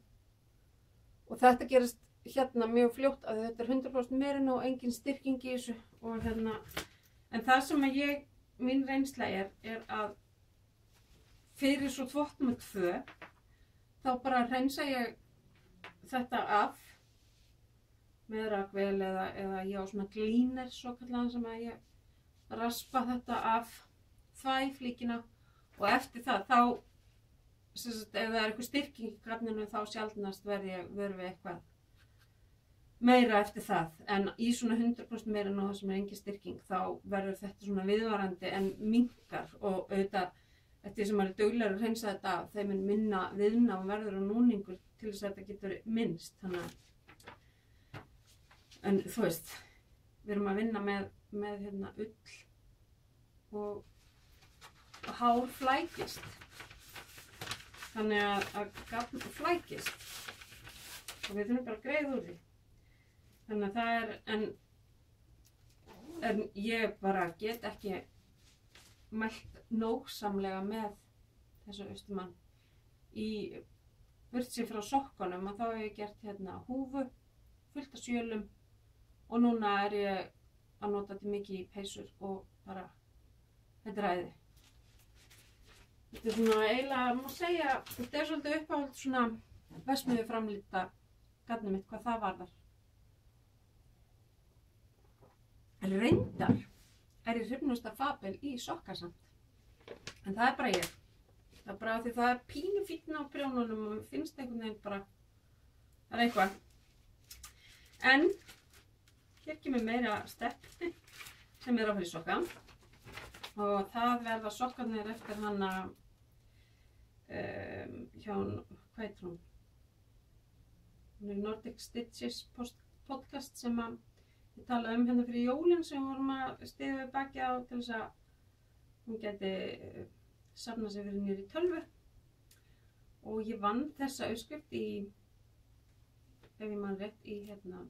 Og þetta gerist hérna mjög fljótt að þetta er 100% Merino og engin styrking í þessu. Og hérna, en það sem að mín reynsla er að fyrir svo þvott með 2, þá bara hreinsa ég þetta af með rakvél eða ég á svona glíner svo kallan sem að ég raspa þetta af þvæflíkina og eftir það þá ef það er eitthvað styrking í garninu þá sjaldnast verður við eitthvað meira eftir það, en í svona 100% meira en það sem er engin styrking þá verður þetta svona viðvarandi en minnkar og auðvitað eftir því sem maður er duglegur að hreinsa þetta af, þeim er minna viðnám verður og núningur til þess að þetta getur minnst. Þannig að, en þú veist, við erum að vinna með hérna ull og hár flækist. Þannig að gafn flækist og við þurfum bara að greiða úr því. Þannig að það er, en ég bara get ekki mælt nógsamlega með þessu Austumann. Í burtséð frá sokkunum að þá hef ég gert hérna húfu, fullt af sjölum og núna er ég að nota þetta mikið í peysur og bara, þetta er æði. Þetta er svona eiginlega, má segja, þetta er svolítið uppáhald svona verksmiðju framlita garnið mitt hvað það varðar. Reyndar er ég hrifnust af Fabel í sokkasamt. En það er bara ég. Það er bara því það er pínu fínn á prjónunum og mér finnst einhvern veginn bara, það er eitthvað. En hér kemur meira stepp sem er á fyrir sokka. Og það verða sokkarnir eftir hana hjá, hvað heitir hún? Hún er Nordic Stitches podcast sem að ég talaði hérna fyrir jólin sem vorum að styðja við baki á til þess að hún geti safnað sig fyrir niður í tölvu. Og ég vann þessa uppskrift í, ef ég man rétt, í hérna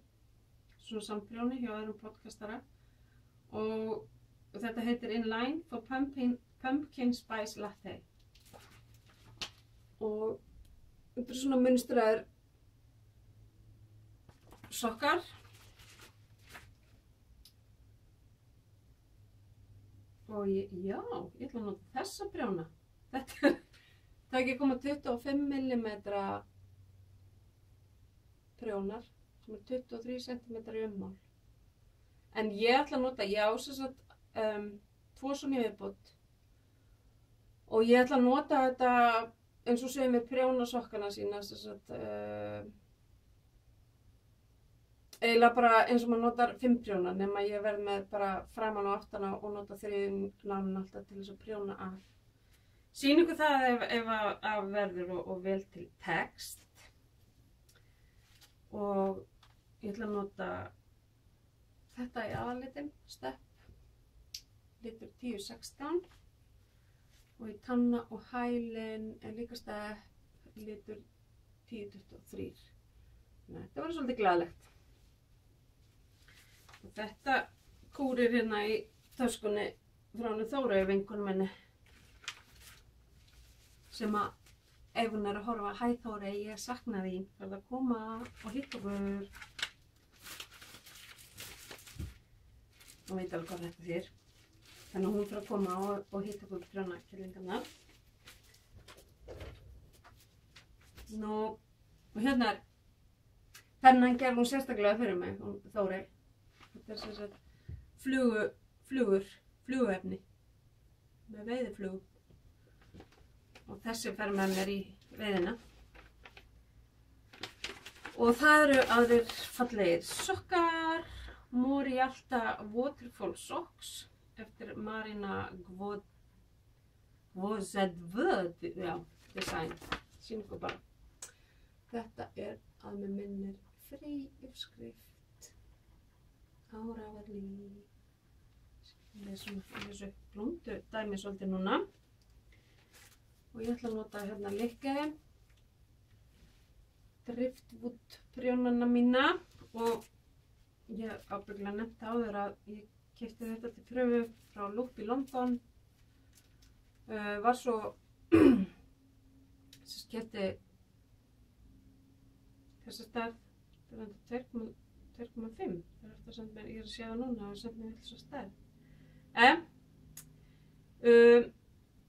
svona samprjóni hjá öðrum podcastara. Og þetta heitir In Line for Pumpkin Spice Latte. Og þetta er svona munstraðir sokkar. og já, ég ætla að nota þessa prjóna. Þetta er, það ekki koma 25 mm prjónar sem er 23 cm í ummál. En ég ætla að nota, ég á sem sagt 2 svona í viðbót og ég ætla að nota þetta eins og segir með prjónasokkana sína sem sagt eiginlega bara eins og maður notar 5 prjóna nema ég verð með bara framan og aftan á og nota 3 nánan alltaf til þess að prjóna af. Sýn ykkur það ef að verður og vel til text. Og ég ætla að nota þetta í aðalitin, Step, litur 1016 og í tanna og hælinn er líka Step, litur 1023. Þetta verður svolítið glaðlegt. Og þetta kúrir hérna í töskunni frá henni Þóreyju vinkonu minni sem að ef hún er að horfa, hæ Þórey, ég sakna þín, verð að koma og hitta okkur. Hún veit alveg hvað þetta þýðir. Þannig að hún fyrir að koma og hitta okkur prjónakerlingarnar. Nú, og hérna er þennan gerði hún sérstaklega fyrir mig, hún Þórey. Þetta er sem sagt fluguefni með veiðiflugu. Og þessi fer með mér í veiðina. Og það eru aðrir fallegir sokkar. Morialta Waterfall Socks eftir Marina Gvozedvöd, já, design. Sýn ykkur bara. Þetta er að með minnir frí uppskrift. Áraverli. Lesum þessu blóndu dæmi svolítið núna. Og ég ætla að nota hérna Lykke Driftwood prjónana mína og ég hef ábyggilega nefnt áður að ég keypti þetta til pröfu frá Loop í London. Var svo keypti þessa stærð, þetta er 2,5. Það er eftir að senda mér, ég er að sé það núna og senda mér þessa stærð.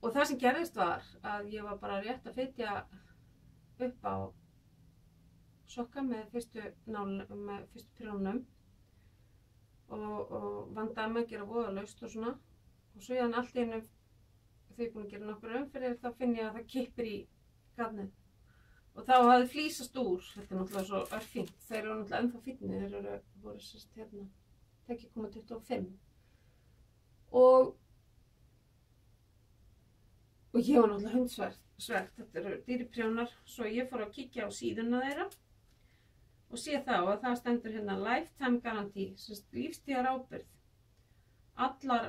Og það sem gerðist var að ég var bara rétt að fitja upp á sokka með fyrstu prjónum og vandaði mig að gera voðalaust og svona. Og svo ég allt í einu, þegar ég er búin að gera nokkur umferðir, þá finn ég að það kippir í gatnið. Og þá hafði flísast úr, þetta er náttúrulega svo örfínt, þeir eru náttúrulega ennþá fínir, þeir voru sérst hérna, 2,25. Og ég var náttúrulega hundsvert, þetta eru dýri prjónar, svo ég fór að kíkja á síðuna þeirra og sé þá að það stendur hérna Lifetime Guarantee, sérst lífstíðar ábyrgð. Allar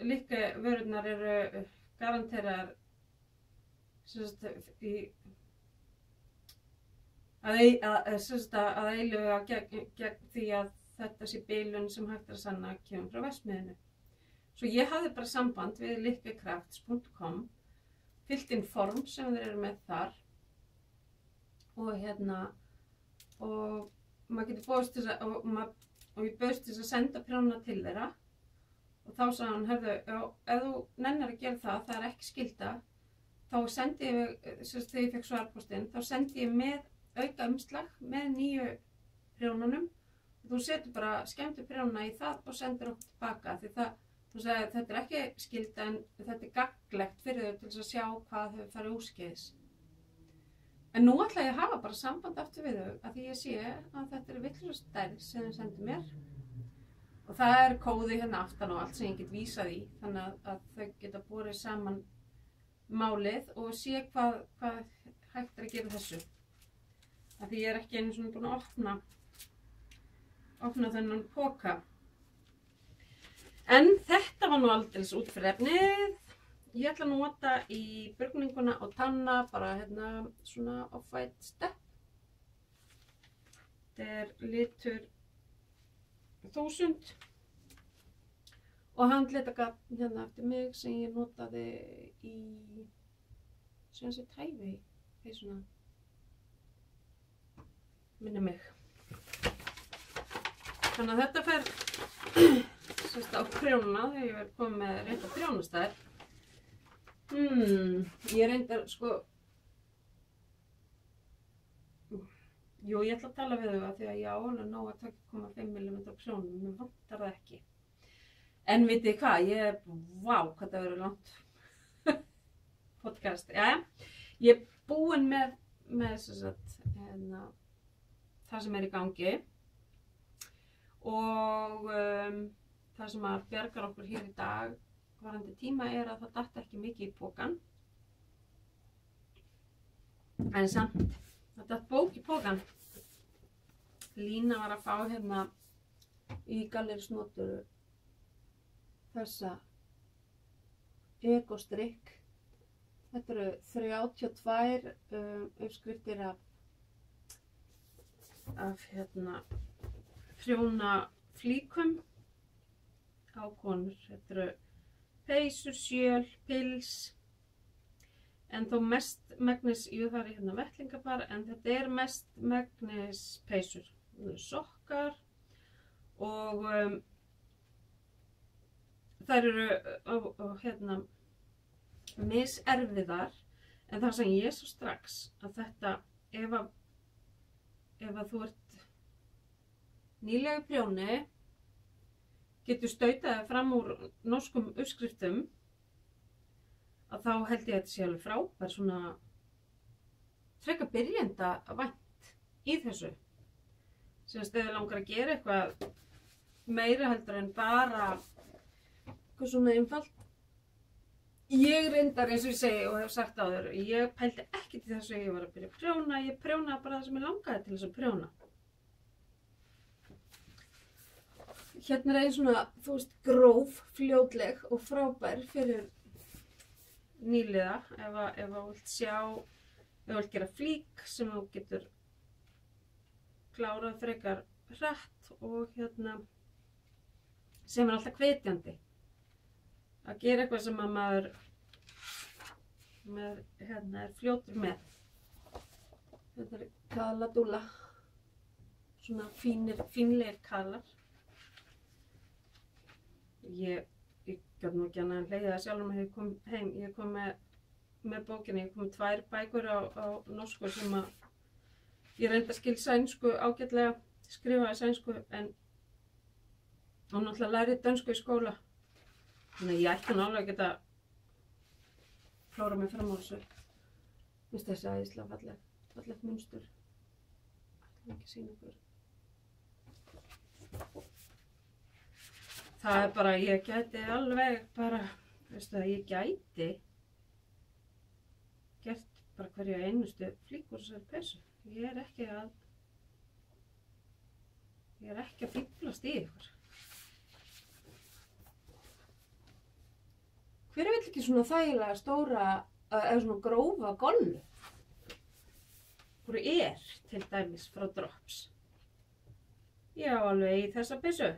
Lykke vörurnar eru garanteraðar sérst að eilífu gegn því að þetta sé bilun sem hægt er að sanna kemur frá verksmiðjunni. Svo ég hafði bara samband við lykkecrafts.com, fyllt inn form sem þeir eru með þar og hérna og maður getur bóðist til og ég bauðst til að senda prjónana til þeirra og þá sagði hann, heyrðu, ef þú nennir að gera það, það er ekki skylda, þá sendi ég, þegar ég fekk svarpostinn, þá sendi ég með auka umslag með nýju prjónunum og þú setur bara skemmtu prjónuna í það og sendir okkur tilbaka því það, þú sagði, þetta er ekki skylda en þetta er gagnlegt fyrir þau til þess að sjá hvað hefur farið úrskeiðis. En nú ætla ég að hafa bara samband aftur við þau að því ég sé að þetta er vitlaus stærð sem þau sendu mér og það er kóði hérna aftan og allt sem ég get vísað í þannig að þau geta borið saman málið og sé hvað hægt er að gera þessu. Af því ég er ekki einu svona búin að opna þennan poka. En þetta var nú aldeilis út fyrir efnið. Ég ætla að nota í burgninguna og tanna bara hérna svona Off-White Step. Þetta er litur 1000 og handlitagatn hérna eftir mig sem ég notaði í sem tæfi peysuna. Minni mig. Þannig að þetta fer sérst á prjónuna þegar ég verið komið með rétt á prjónastær. Ég reyndar sko, jú, ég ætla að tala við þau að því að ég á alveg nóg að 2,5 mm prjónum, mér vantar það ekki. En vitið hvað, vá, hvað það verður langt podcast. Jæja, ég er búin með það sem er í gangi og það sem að bjargar okkur hér í dag varandi tíma er að það datt ekki mikið í pokann. En samt, það datt bók í pokann. Lína var að fá hérna í Gallerísnoturu þessa ekostrikk. Þetta eru 32 uppskriftir af hérna prjónaflíkum á konur. Þetta eru peysur, sjöl, pils, en þó mest megnis, jú það er hérna vettlingapar, en þetta er mest megnis peysur. Það eru sokkar og þær eru hérna miserfiðar, en það sem ég svo strax að þetta, ef að þú ert nýlega í prjóni, getur stautaði fram úr norskum uppskriftum, að þá held ég að þetta sé alveg frábær svona frekar byrjenda vænt í þessu. Semst ef þið langar að gera eitthvað meira heldur en bara eitthvað svona einfalt. Ég reyndar, eins og ég segi og hef sagt áður, ég pældi ekki til þess að ég var að byrja að prjóna, ég prjónaði bara það sem ég langaði til þess að prjóna. Hérna er einn svona, þú veist, gróf, fljótleg og frábær fyrir nýliða ef þú vilt sjá, ef þú vilt gera flík sem þú getur klárað frekar hratt og hérna sem er alltaf hvetjandi að gera eitthvað sem að maður hérna er fljótur með. Þetta er kaladúla, svona fínlegir kalar. Ég gat nú ekki annað en hlegið það sjálfum að ég kom heim. Ég kom með bókinni, ég kom með 2 bækur á norsku sem að ég reyndi að skil sænsku ágætlega, skrifaði sænsku en hún náttúrulega lærið dönsku í skóla. Þannig að ég ætti nú alveg að geta klóra mig fram á þessu. Mér finnst þessi æðislega fallegt munstur. Ætla ekki að sýna ykkur. Það er bara, ég gæti alveg bara, veistu það, ég gæti gert bara hverja einustu flík úr þessari peysu. Ég er ekki að fíflast í ykkur. Hver vill ekki svona þægilega stóra, eða svona grófa gollu? Hvor er til dæmis frá Drops. Ég á alveg í þessa peysu.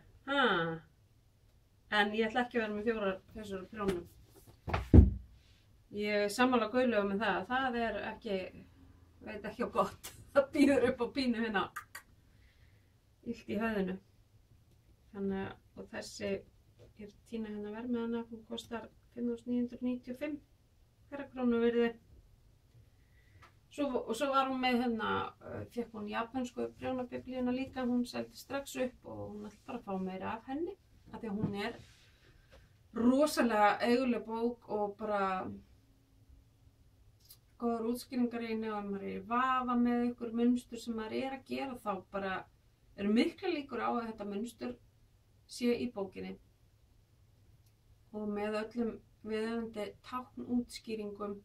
En ég ætla ekki að vera með 4 peysur á prjónum. Ég er sammála Guðlaugu með það. Það er ekki, veit ekki á gott. Það býður upp á pínu hérna. Illt í höfðinu. Þannig að, og þessi er Tína hérna verð með hana. Hún kostar 5.995 krónu virði. Og svo var hún með hérna, fékk hún japansku prjónabiblíuna líka. Hún seldi strax upp og hún ætla bara að fá meira af henni. Af því að hún er rosalega eiguleg bók og bara góðar útskýringar í henni og ef maður er í vafa með ykkur munstur sem maður er að gera þá bara eru mikla líkur á að þetta munstur sé í bókinni og með öllum viðeigandi táknútskýringum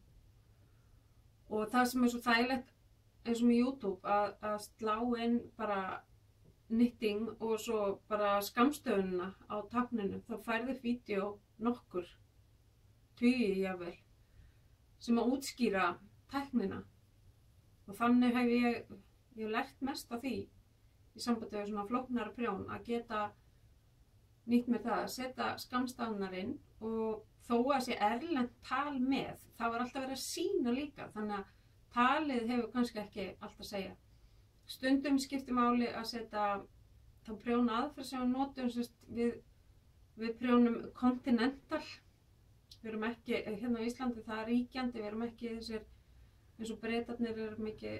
og það sem er svo þægilegt eins og með YouTube að slá inn bara knitting og svo bara skammstöfunina á tákninu, þá færði vídeó nokkur, tugi jafnvel, sem að útskýra tæknina og þannig hef ég lært mest af því í sambandi við svona flóknara prjón að geta nýtt með það að setja skammstafnar inn og þó að sé erlent tal með, þá er alltaf verið að sýna líka, þannig að talið hefur kannski ekki allt að segja. Stundum skiptir máli að setja þá prjóna aðferð sem við notum við við prjónum Continental. Við erum ekki, hérna á Íslandi það er ríkjandi, við erum ekki þessir, eins og Bretarnir eru mikið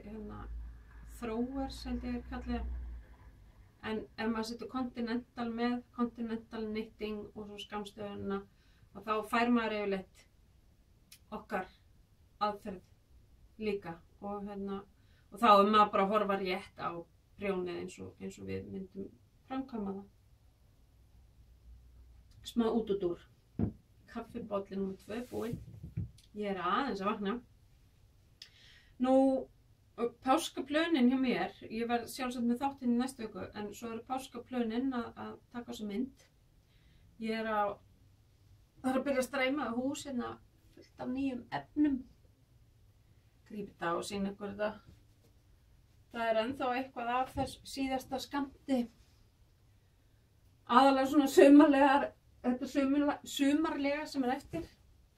throwers held ég kallið. En ef maður setur Continental með Continental knitting og svo skammstöfunina, og þá fær maður yfirleitt okkar aðferð líka. Og þá er maður bara að horfa rétt á prjónið eins og við myndum framkvæma það. Smá útúrdúr. Kaffibolli nr. 2 búinn. Ég er aðeins að vakna. Nú, páskaplönin hjá mér, ég verð sjálfsagt með þáttinn í næstu viku, en svo eru páskaplönin að taka á sig mynd. Ég er að byrja að streyma hús hérna fullt af nýjum efnum. Grípið það og sýna ykkur þetta. Það er ennþá eitthvað af þess síðasta skammti. Aðalega svona sumarlega sem er eftir.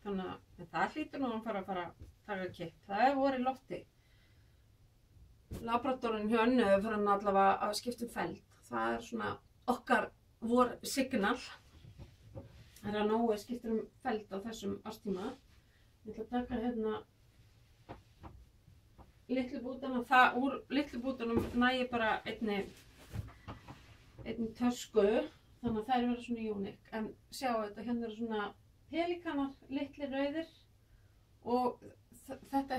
Þannig að það hlýtur nú að fara að taka kipp. Það er vorið í lofti. Labradorinn hjá Önnu er farin allavega að skipta feld. Það er svona okkar vor signal. Það er að Nói skiptir feld á þessum árstíma. Ég ætla að taka hérna litlu bútana. Úr litlu bútanum nægi bara einni tösku. Þannig að þær verða svona unik. En sjáu þetta, hérna eru svona pelikanar, litli rauðir. Og þetta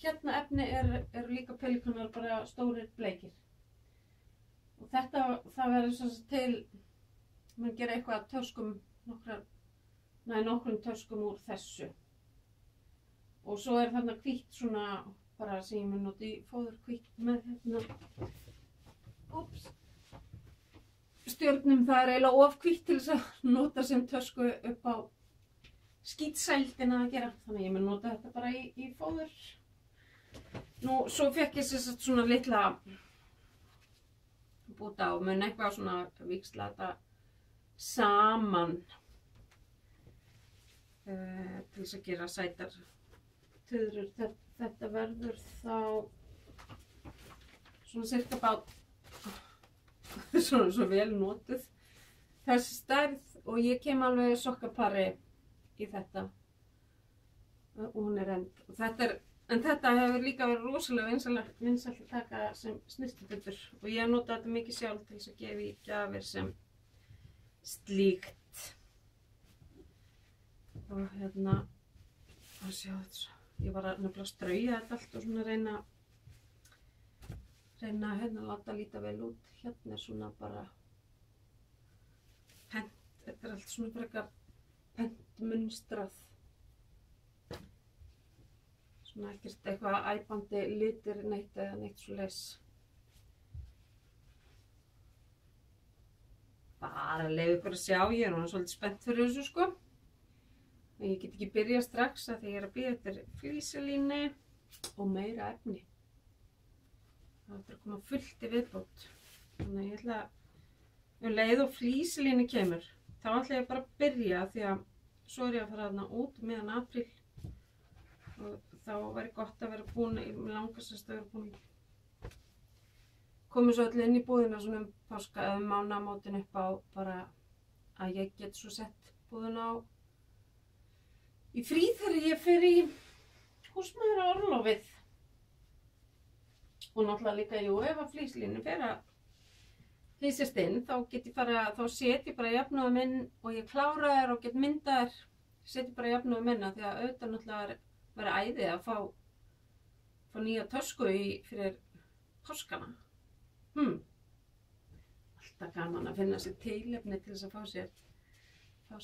hérna efni eru líka pelikanar, bara stórir bleikir. Og þetta, það verður sem sagt til, mann gera eitthvað að töskum, nokkrum töskum úr þessu. Og svo er þarna hvítt svona, bara sem ég mun nota í fóður hvítt með hérna, stjörnum, það er eiginlega of hvítt til þess að nota sem tösku upp á skítsældina að gera. Þannig að ég mun nota þetta bara í fóður. Nú, svo fekk ég sem sagt svona litla búta og mun eitthvað svona víxla þetta saman til þess að gera sætar tuðrur. Þetta verður þá svona cirka bát svona svo vel notuð þessi stærð, og ég kem alveg sokkapari í þetta og hún er rend. En þetta hefur líka verið rosalega vinsælt að taka sem snyrtibutur og ég hef notað þetta mikið sjálf til þess að gefa í gjafir sem slíkt. Og hérna, að sjá þetta, ég var að nefnilega strauja þetta allt og svona reyna að láta líta vel út. Hérna er svona bara pent, þetta er allt svona frekar pentmunstrað. Svona ekkert eitthvað æpandi litir neitt eða neitt svoleiðis. Bara leyfa ykkur að sjá, ég er núna svolítið spennt fyrir þessu sko. En ég get ekki byrjað strax að því ég er að bíða eftir flísalínu og meira efni. Það er að koma fullt í viðbót. Þannig að ég ætla að, leið og flísalínu kemur, þá ætla ég bara að byrja því að svo er ég að fara þarna út meðan apríl. Og þá væri gott að vera búin, mig langar semst að vera búin. Komið svo allir inn í búðina svona páska eða mánaðamótin upp á bara að ég get svo sett búðina á í frí þegar ég fer í húsmæðraorlofið. Og náttúrulega líka, ef að flíslínu fer að hlýsast inn, þá set ég bara jafnóðum inn og ég klára þær og get myndað þær, set ég bara jafnóðum inn því að auðvitað náttúrulega verið æði að fá nýja tösku fyrir páskana. Alltaf gaman að finna sér tilefni til þess að fá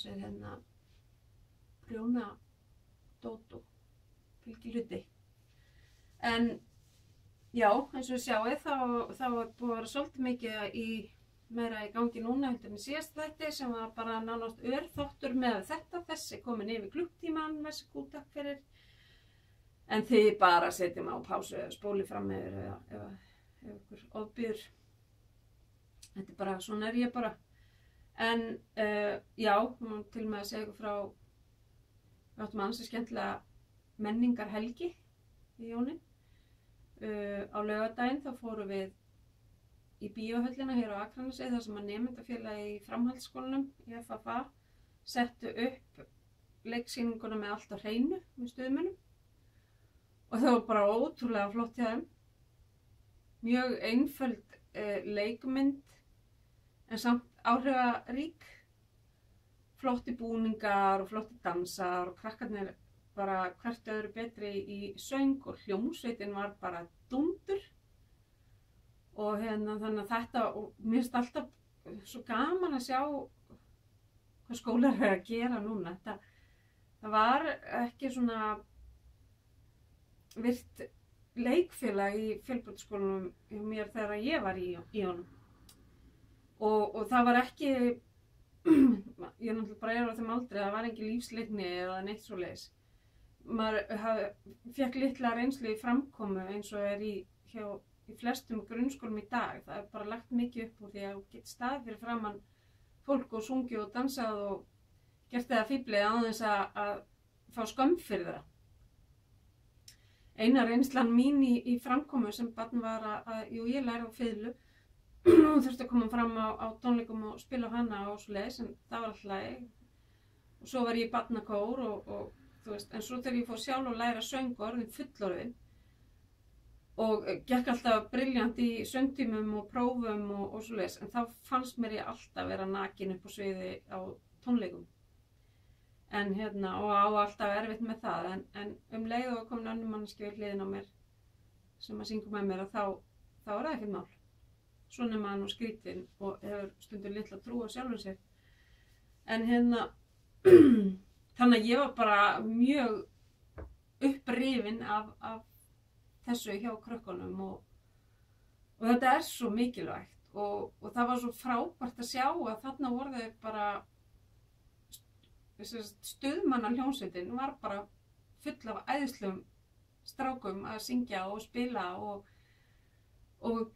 sér hérna prjóna dót og fylgihluti. En já, eins og við sjáum, þá er búið að vera svolítið mikið meira í gangi núna heldur en síðast þetta sem var bara nánast örþáttur með þetta. Þessi komin yfir klukktíman, þessi takk fyrir. En þið bara setjum á pásu eða spóli fram yfir eða ef ykkur ofbýður. Þetta er bara, svona er ég bara. En já, til með að segja ykkur frá, við áttum ansi skemmtilega menningarhelgi í Jónin. Á laugardaginn þá fórum við í í bíóhöllina hér á Akranesi þar sem að nemendafélagi í framhaldsskólanum í FFA settu upp leiksýninguna með allt á hreinu með stuðmönnum og það var bara ótrúlega flott hjá þeim. Mjög einföld leikmynd en samt áhrifarík, flotti búningar og flotti dansar og krakkarnir bara hvert öðru betri í söng og hljómsveitin var bara dúndur og þannig að þetta, og mér finnst alltaf svo gaman að sjá hvað skólar eru að gera núna. Það var ekki svona virt leikfélag í fjölbrautaskólanum hjá mér þegar ég var í honum og það var ekki ég náttúrulega bara á þeim aldrei, það var engin lífsleikni eða neitt svoleiðis. Maður fékk litla reynslu í framkomu eins og í flestum grunnskólum í dag. Það er bara lagt mikið upp úr því að þú getur staðið fyrir framan fólk og sungið og dansað og gert það fíflið án þess að fá skömm fyrir það. Eina reynslan mín í framkomu sem barn var ég lærði á fiðlu og þurfti að koma fram á tónleikum og spila á hana og svoleiðis, en það var alltaf leið. Og svo var ég í barnakór og þú veist, en svo þegar ég fór sjálf að læra söng og orðin fullorðin og gekk alltaf brilljant í söngtímum og prófum og svoleiðis, en þá fannst mér ég alltaf vera nakin upp á sviði á tónleikum. En og á alltaf erfitt með það, en leið og komin önnur manneskja við hliðina á mér sem að syngur með mér að þá er það ekkert mál. Svona er maður nú skrítinn og hefur stundum litla trú á sjálfum sér. En þannig að ég var bara mjög upprifin af þessu hjá krökkunum og þetta er svo mikilvægt og það var svo frábært að sjá að þarna voru þau bara stuðmanna hljómsveitin var bara full af æðislegum strákum að syngja og spila og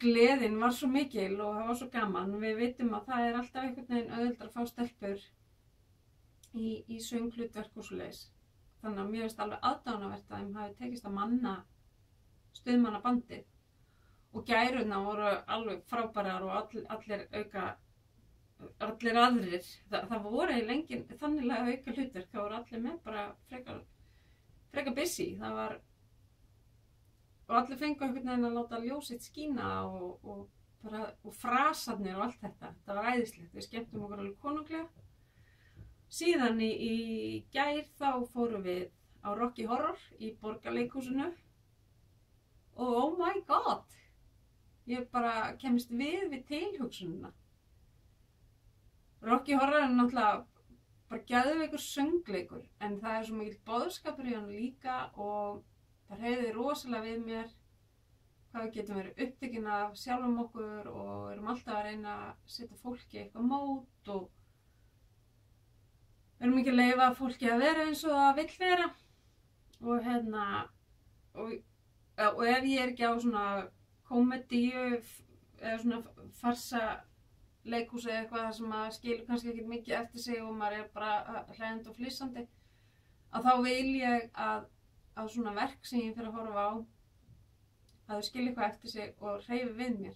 gleðin var svo mikil og það var svo gaman. Við vitum að það er alltaf einhvern veginn auðveldara að fá stelpur í sönghlutverk og svoleiðis. Þannig að mér finnst alveg aðdáunarvert að þeim hafi tekist að manna stuðmanna bandið og gærurnar voru alveg frábærar og allir aðrir. Það voru í lengin þanniglega auka hlutverk, það voru allir með bara frekar busy. Það var og allir fengu einhvern veginn að láta ljósið skína og frasarnir og allt þetta. Það var æðislegt, við skemmtum okkur alveg konunglega. Síðan í gær þá fórum við á Rocky Horror í Borgarleikhúsinu og oh my god, ég bara kemst við tilhugsunina. Rocky Horror er náttúrulega bara geðveikur söngleikur, en það er svo mikill boðskapur í hann líka og það hreyfði rosalega við mér hvað við getum verið upptekin af sjálfum okkur og erum alltaf að reyna að setja fólki eitthvað mót og erum ekki að leyfa fólki að vera eins og það vill vera og ef ég er ekki á svona komedíu eða svona farsa leikhúsi eða eitthvað sem að skilur kannski ekki mikið eftir sig og maður er bara hlæjandi og flissandi, að þá vil ég að svona verk sem ég fyrir að horfa á að þau skilja eitthvað eftir sig og hreyfi við mér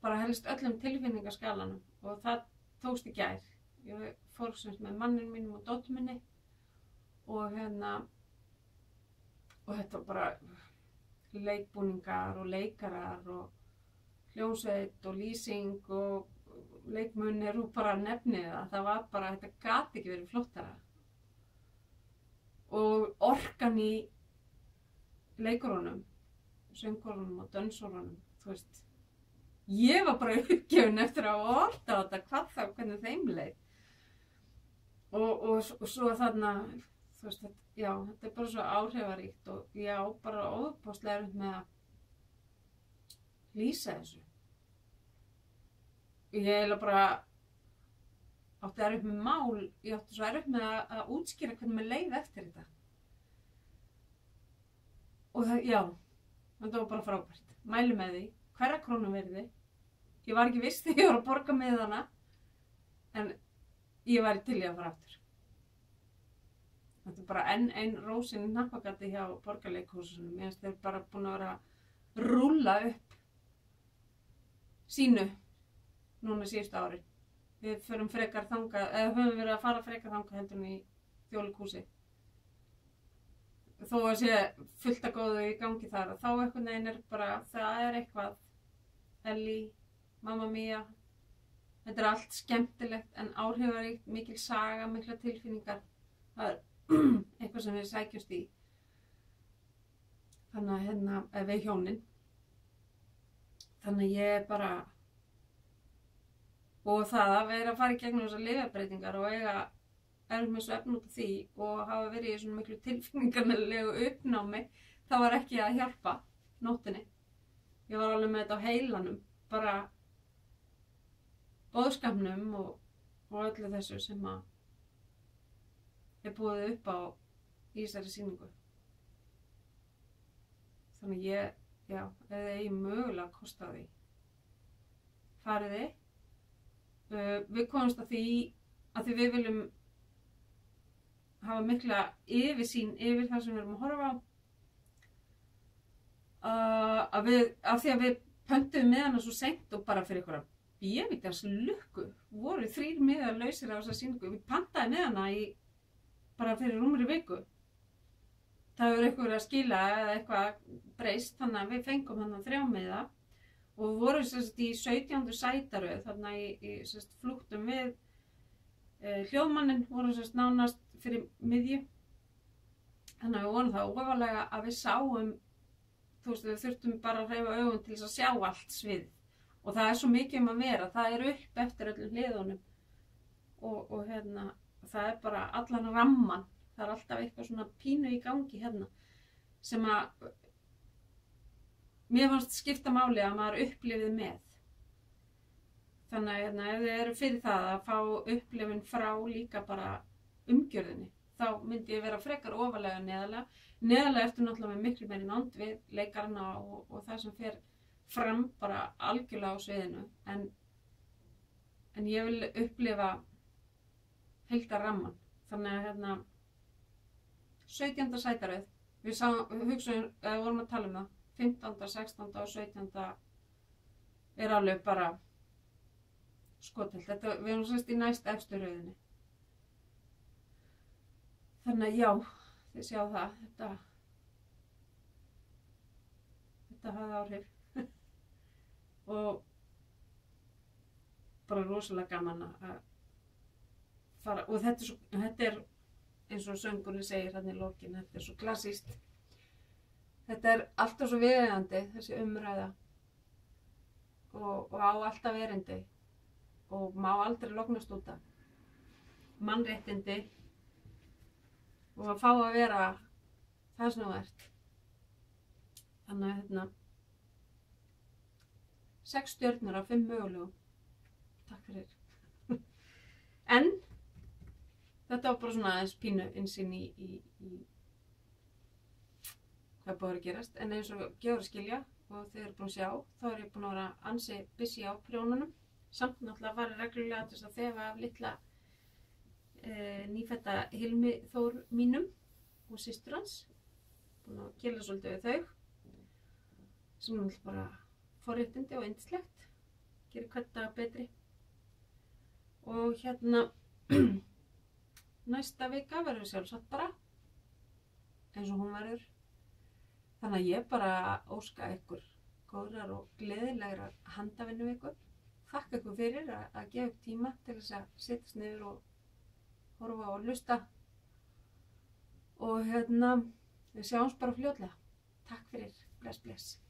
bara helst öllum tilfinningaskalanum og það tókst í gær. Ég fór sem með manninum mínum og dóttur minni og þetta var bara leikbúningar og leikarar og hljómsveit og lýsing og leikmunir og bara nefnið það var bara, þetta gat ekki verið flottara. Og orkan í leikurunum, söngurunum og dönsurunum, þú veist, ég var bara uppgefin eftir að orta á þetta, hvað þá, hvernig þeim leið. Og svo þarna, þú veist, já, þetta er bara svo áhrifaríkt og já, bara óbáslega erfitt með að lýsa þessu. Ég eiginlega bara átti erfitt með mál, ég átti svo erfitt með að útskýra hvernig mér leið eftir þetta. Og það, já, þetta var bara frábært. Mæli með því, hverja krónu virði. Ég var ekki viss þegar ég var að borga með hana, en ég væri til í að fara aftur. Þetta er bara ein rósin í hnappagati hjá Borgarleikhúsinu. Mér finnst þeir bara búin að vera að rúlla upp sínu núna síðustu ári. Við förum frekar þangað, eða höfum verið að fara frekar þangað heldur en í Þjóðleikhúsið. Þó að sé fullt að góðu í gangi þar, þá einhvern veginn bara, það eitthvað, Ellie, Mamma Mia, þetta allt skemmtilegt en áhrifaríkt, mikil saga, mikla tilfinningar. Það eitthvað sem við sækjumst í. Þannig að við hjónin. Þannig að ég bara, og það að vera að fara í gegnum þessar lyfjabreytingar og eiga með svefn út af því og hafa verið í svona miklu tilfinningarlegu uppnámi, það var ekki að hjálpa nóttinni. Ég var alveg með þetta á heilanum, bara boðskapnum og öllu þessu sem að ég búið upp á í þessari sýningu. Þannig ég, já, ef þið eigi mögulega að kosta því, fariði. Við komumst að því við viljum hafa mikla yfirsýn yfir það sem við erum að horfa á. Af því að við pöntuðum með hana svo seint og bara fyrir einhverja bíómyndars lukku voru 3 miðar lausir á þessa sýningu. Við pantaði með hana bara fyrir rúmri viku. Það hefur eitthvað að skila eða eitthvað breyst, þannig að við fengum hann 3 miða og við vorum í 17. sætaröð, þannig í flúttum við hljóðmanninn, vorum nánast fyrir miðju. Þannig að við vorum það ofalega að við sáum, við þurftum bara að hreyfa augun til þess að sjá allt svið. Og það svo mikið að vera, það upp eftir öllum hliðunum og það bara allan ramman. Það alltaf eitthvað svona pínu í gangi sem að mér fannst skipta máli að maður upplifið með. Þannig að ef þið eru fyrir það að fá upplifun frá líka bara umgjörðinni, þá myndi ég vera frekar ofarlega en neðarlega. Neðarlega ertu náttúrulega með miklu meiri nánd við leikarana og það sem fer fram bara algjörlega á sviðinu. En ég vil upplifa heildarrammann. Þannig að 17. sætaröð, við hugsaðum, vorum að tala um það, 15., 16. og 17. alveg bara skothelt. Við erum í næst efstu röðinni. Þannig að já, þið sjá það, þetta hafði áhrif. Og bara rosalega gaman að fara, og þetta eins og söngurinn segir í lokin, þetta svo klassískt. Þetta alltaf svo viðeigandi, þessi umræða og á alltaf erindi og má aldrei lognast út af. Mannréttindi og að fá að vera það sem þú ert. Þannig að 6 stjörnur af 5 mögulegum. Takk fyrir. En þetta var bara svona aðeins pínu innsýn í hvað búið að gerast. En eins og gefur að skilja og þið eru búin að sjá, þá ég búin að vera ansi busy á prjónunum. Samt náttúrulega farið reglulega til þess að þefa af litla nýfædda Hilmi Þór mínum og systur hans. Búin að kela svolítið við þau. Sem er bara forréttindi og yndislegt. Gerir hvern dag betri. Og næsta vika verður sjálfsagt bara eins og hún verður. Þannig að ég bara óska ykkur góðrar og gleðilegrar handavinnuviku. Þakka ykkur fyrir að gefa upp tíma til þess að sittast niður og horfa og hlusta. Og við sjáumst bara fljótlega. Takk fyrir. Bless, bless.